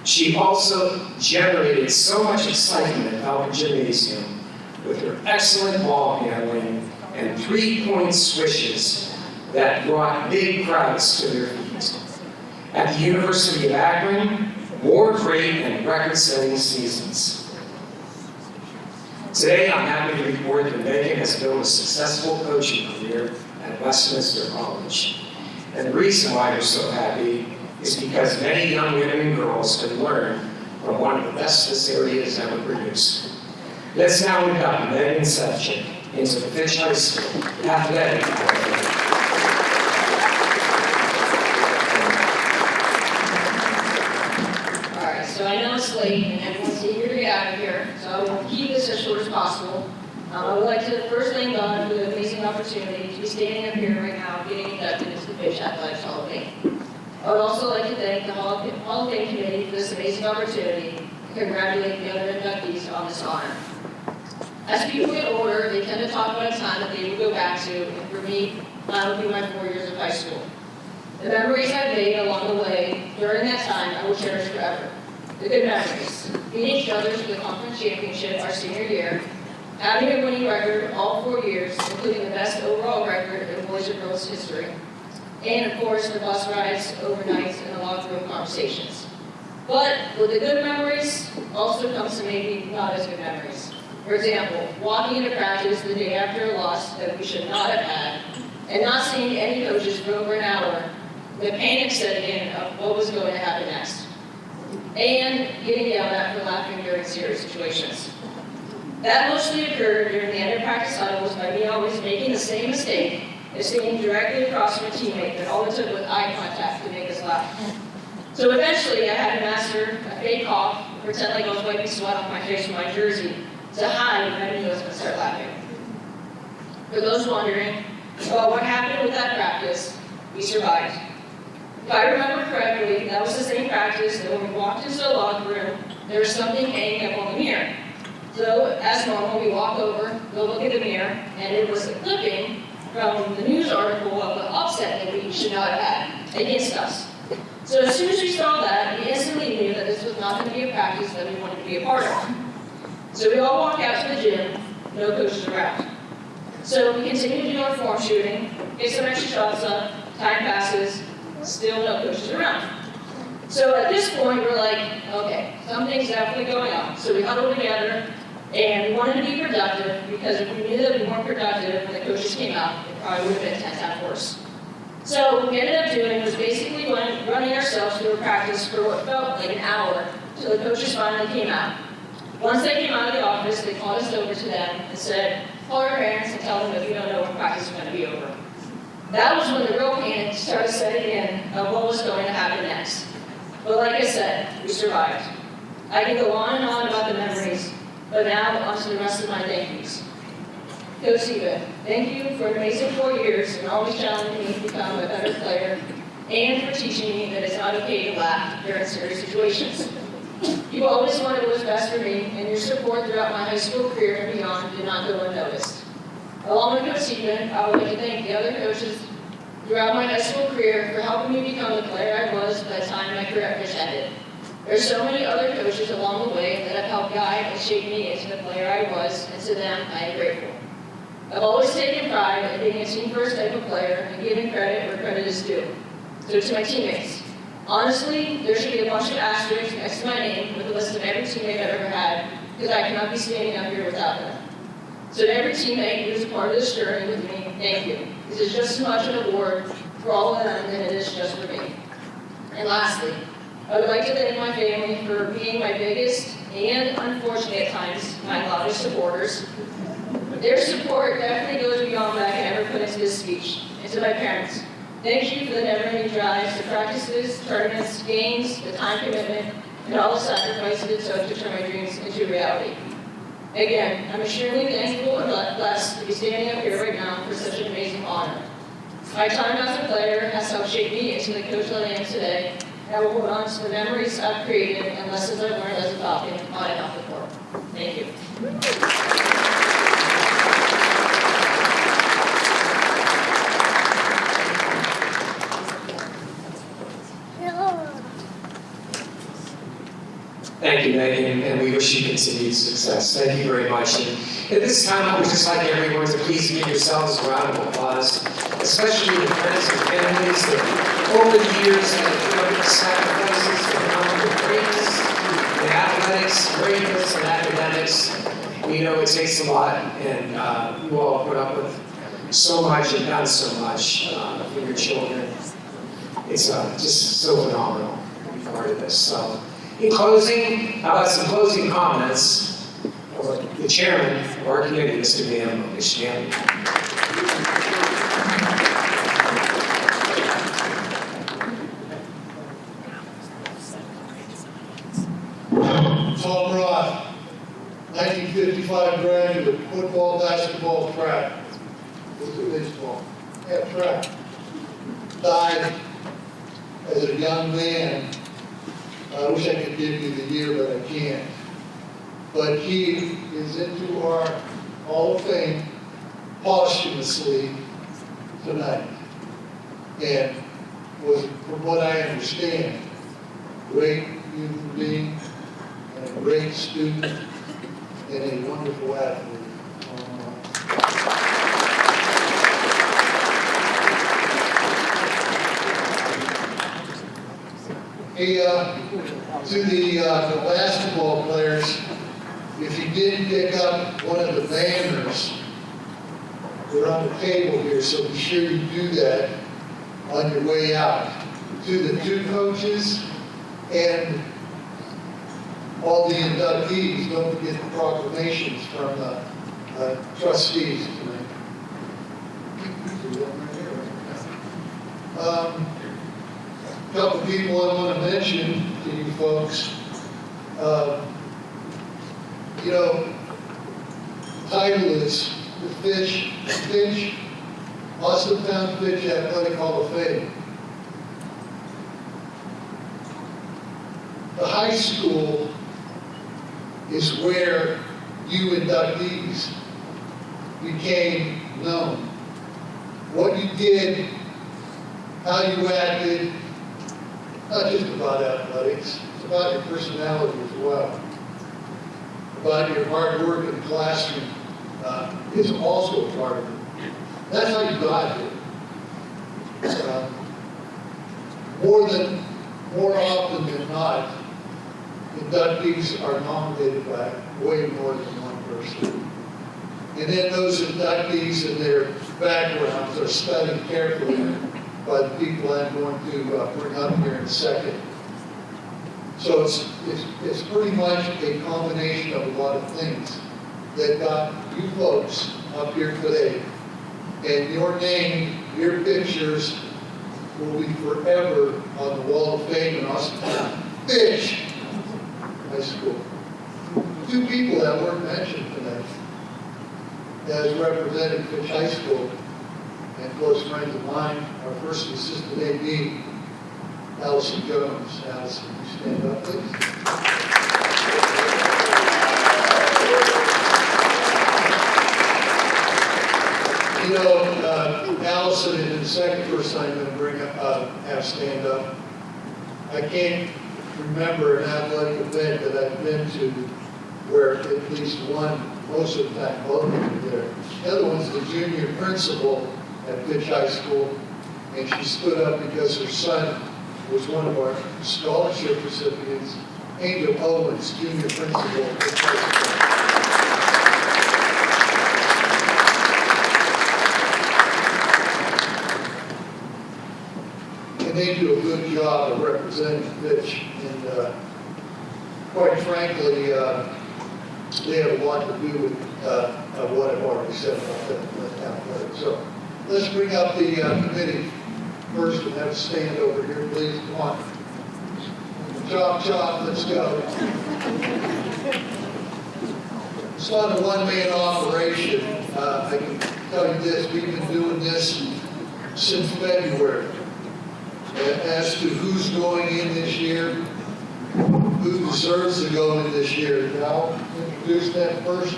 S1: She also generated so much excitement at Falcon Gymnasium with her excellent ball handling and three-point swishes that brought big crowds to their feet. At the University of Akron, more great and record-setting seasons. Today, I'm happy to report that Megan has built a successful coaching career at Westminster College. And the reason why we're so happy is because many young women and girls can learn from one of the best this area has ever produced. Let's now induct Megan Sefchin into the Fitch High School Athletic Department.
S15: So I know it's late and everyone's eager to get out of here, so I will keep this as short as possible. I would like to first thank God for the amazing opportunity to be standing up here right now getting inducted into the Fitch Athletics Hall of Fame. I would also like to thank the Hall of Fame committee for this amazing opportunity and congratulate the other inductees on this honor. As people get older, they tend to talk about a time that they would go back to, and for me, that would be my 4 years of high school. The memories I've made along the way during that time I will cherish forever. The good memories, beating each other to the conference championship our senior year, having a winning record all 4 years, including the best overall record in boys and girls history, and of course the bus rides, overnights, and the locker room conversations. But with the good memories also comes some maybe not as good memories. For example, walking into practice the day after a loss that we should not have had, and not seeing any coaches for over an hour, the panic setting in of what was going to happen next, and getting yelled at for laughing during serious situations. That mostly occurred during the end of practice huddles by me always making the same mistake of standing directly across from a teammate that all it took was eye contact to make us laugh. So eventually I had to master a fake cough, pretend like I was wiping sweat off my face with my jersey, to hide when I knew I was going to start laughing. For those wondering about what happened with that practice, we survived. If I remember correctly, that was the same practice that when we walked into the locker room, there was something hanging up on the mirror. So, as normal, we walk over, go look at the mirror, and it was a clipping from the news article of the upset that we should not have had against us. So as soon as we saw that, we instantly knew that this was not going to be a practice that we wanted to be a part of. So we all walk out to the gym, no coaches around. So we continue to do our form shooting, get some extra shots up, time passes, still no coaches around. So at this point, we're like, okay, something's definitely going on. So we huddled together, and we wanted to be productive, because if we knew that we weren't productive when the coaches came out, it probably would have been 10 times worse. So what we ended up doing was basically running ourselves through a practice for what felt like an hour, until the coaches finally came out. Once they came out of the office, they called us over to them and said, call your parents and tell them that we don't know when practice is going to be over. That was when the real panic started setting in of what was going to happen next. But like I said, we survived. I can go on and on about the memories, but now on to the rest of my thank yous. Coach Eva, thank you for an amazing 4 years and always challenging me to become a better player, and for teaching me that it's not okay to laugh during serious situations. You've always wanted what was best for me, and your support throughout my high school career and beyond did not go unnoticed. Along with Coach Eva, I would like to thank the other coaches throughout my high school career for helping me become the player I was by the time my career at Fitch ended. There are so many other coaches along the way that have helped guide and shape me into the player I was, and to them I am grateful. I've always taken pride in being a team-first type of player and giving credit where credit is due. So to my teammates, honestly, there should be a bunch of asterisks next to my name with a list of every teammate I've ever had, because I cannot be standing up here without them. So to every teammate who is a part of this journey with me, thank you. This is just as much an award for all of them than it is just for me. And lastly, I would like to thank my family for being my biggest and, unfortunately at times, my loudest supporters. Their support definitely goes beyond what I can ever put into this speech. And to my parents, thank you for the never-ending drives to practices, tournaments, games, the time commitment, and all the sacrifices it took to turn my dreams into reality. Again, I'm extremely thankful and blessed to be standing up here right now for such an amazing honor. My time as a player has helped shape me into the coach that I am today, and I will hold on to the memories I've created and lessons I've learned as a Falcon on and off the court. Thank you.
S1: Thank you, Megan, and we wish you continued success. Thank you very much. And at this time, I would just like everyone to please give yourselves a round of applause, especially the friends and families that over the years have put up sacrifices for the greatness, the athletics, greatness, and academics. We know it takes a lot, and you all put up with so much and done so much for your children. It's just so phenomenal to be part of this. So, in closing, how about some closing comments of the chairman of our committee, Mr. Dan Bogish. Dan.
S11: 1955 graduate, football, basketball, track. Was it baseball? Yeah, track. Died as a young man. I wish I could give you the year, but I can't. But he is into our Hall of Fame posthumously tonight. And was, from what I understand, great human being and a great student and a wonderful athlete. To the basketball players, if you didn't pick up one of the banners, they're on the table here, so be sure you do that on your way out. To the two coaches and all the inductees, don't forget the proclamations from the trustees tonight. A couple people I want to mention to you folks. You know, the title is the Fitch, Austintown Fitch Athletic Hall of Fame. The high school is where you inductees became known. What you did, how you acted, not just about athletics, it's about your personality as well. About your hard work in the classroom is also part of it. That's how you got here. More often than not, inductees are nominated by way more than one person. And then those inductees and their backgrounds are studied carefully by the people I'm going to bring up here in a second. So it's pretty much a combination of a lot of things that got you folks up here today. And your name, your pictures will be forever on the Wall of Fame in Austintown Fitch High School. Two people that weren't mentioned tonight as representing Fitch High School and close friends of mine, our first assistant AD, Allison Jones. Allison, will you stand up, please? You know, Allison is the second person I'm going to bring up, have stand up. I can't remember an athletic event that I've been to where at least one, most of the time, both of them are there. The other one's the junior principal at Fitch High School, and she stood up because her son was one of our scholarship recipients, Angel Owens, junior principal at Fitch High School. And they do a good job of representing Fitch, and quite frankly, they have a lot to do with what I've already said about that. So let's bring up the committee first and have a stand over here, please. Come on. Chop, chop, let's go. It's not a one-man operation. I can tell you this, we've been doing this since February. As to who's going in this year, who deserves to go in this year. I'll introduce that first.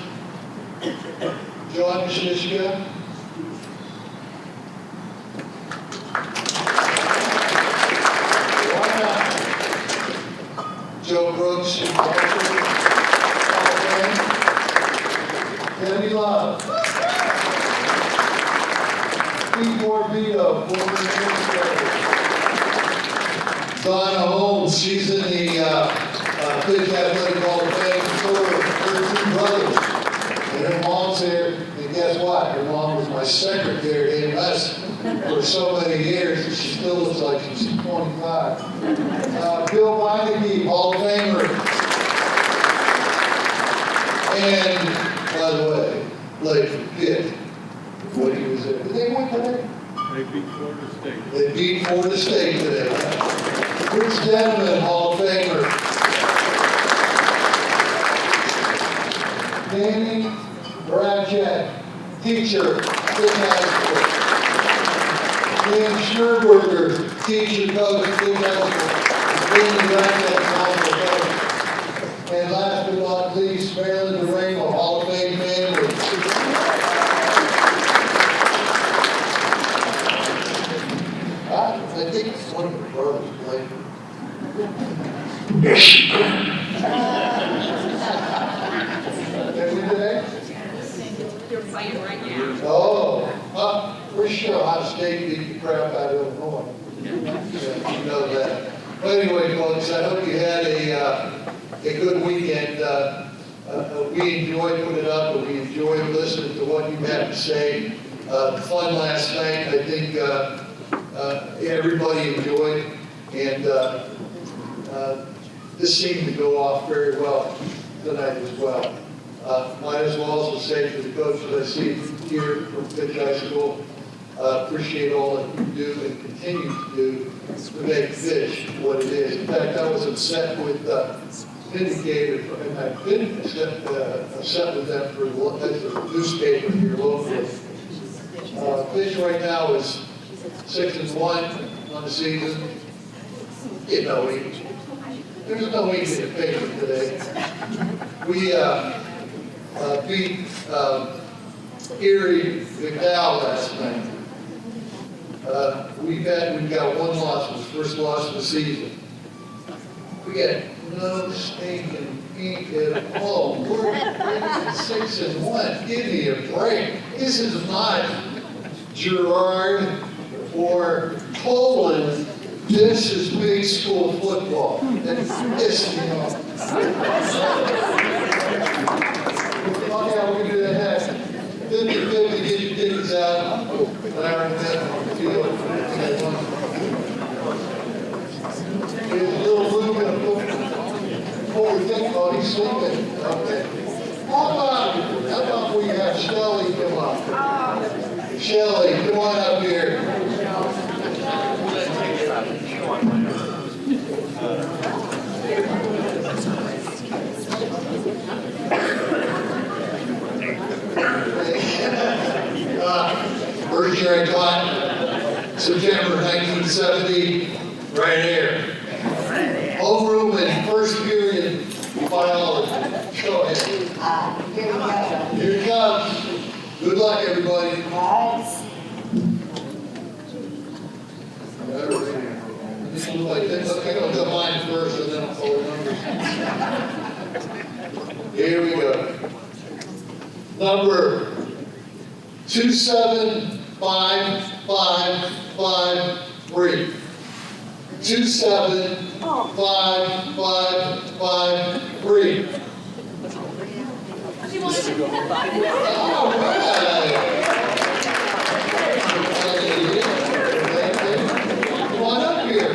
S11: John Mishishka. Joe Brooks. Kenny Love. Pete Morbido, former administrator. Donna Holmes, she's in the Fitch Athletic Hall of Fame. So are her two brothers. And her mom's here. And guess what? Her mom was my secretary at AMS for so many years, and she still looks like she's 25. Bill Weineke, Hall of Famer. And, by the way, Blake Pitt, when he was there. Did they win today?
S9: They beat Florida State.
S11: They beat Florida State today. Bruce Denman, Hall of Famer. Danny Bradjack, teacher, Fitch High School. Dan Scherberger, teacher, coach, Fitch High School. Danny Bradjack, also coach. And last but not least, Marilyn Durango, Hall of Fame family. I think it's one of the brothers played. Did we today?
S3: You're fighting right now.
S11: Oh, we're sure Ohio State beat the crap out of Illinois. Yeah, you know that. But anyway, folks, I hope you had a good weekend. We enjoyed putting it up, and we enjoyed listening to what you had to say. Fun last night, I think everybody enjoyed, and this seemed to go off very well tonight as well. Might as well also say to the coaches I see here from Fitch High School, appreciate all that you do and continue to do to make Fitch what it is. In fact, I was upset with Vindicated, and I've been upset with them for as a newspaper here locally. Fitch right now is 6-1 on the season. You know, there's no easy to paper today. We beat Erie McDowell last night. We've got one loss, it was the first loss of the season. We got no stinking beat at all. We're 6-1. Give me a break. This is not Girard or Poland. This is big school football. And this, you know. Okay, we can do that next. 50-50, get your tickets out. An hour and a half on the field. There's a little movement of before we think about he's sleeping. Okay. How about we have Shelley come up? Shelley, come on up here. First year I taught, September 1970, right here. Homeroom and first period biology. Go ahead. Here it comes. Good luck, everybody. Okay, I'll do mine first and then I'll call the numbers. Here we go. Number 275553. 275553. All right. Come on up here.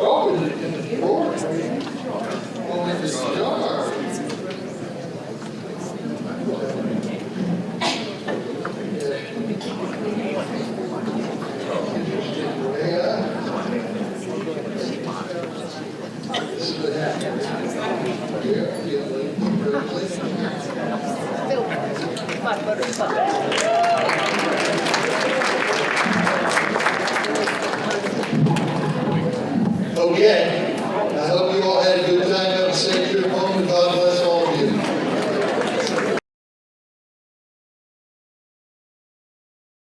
S11: Oh, in the drawer. Oh, in the jar. This is the hat. Okay.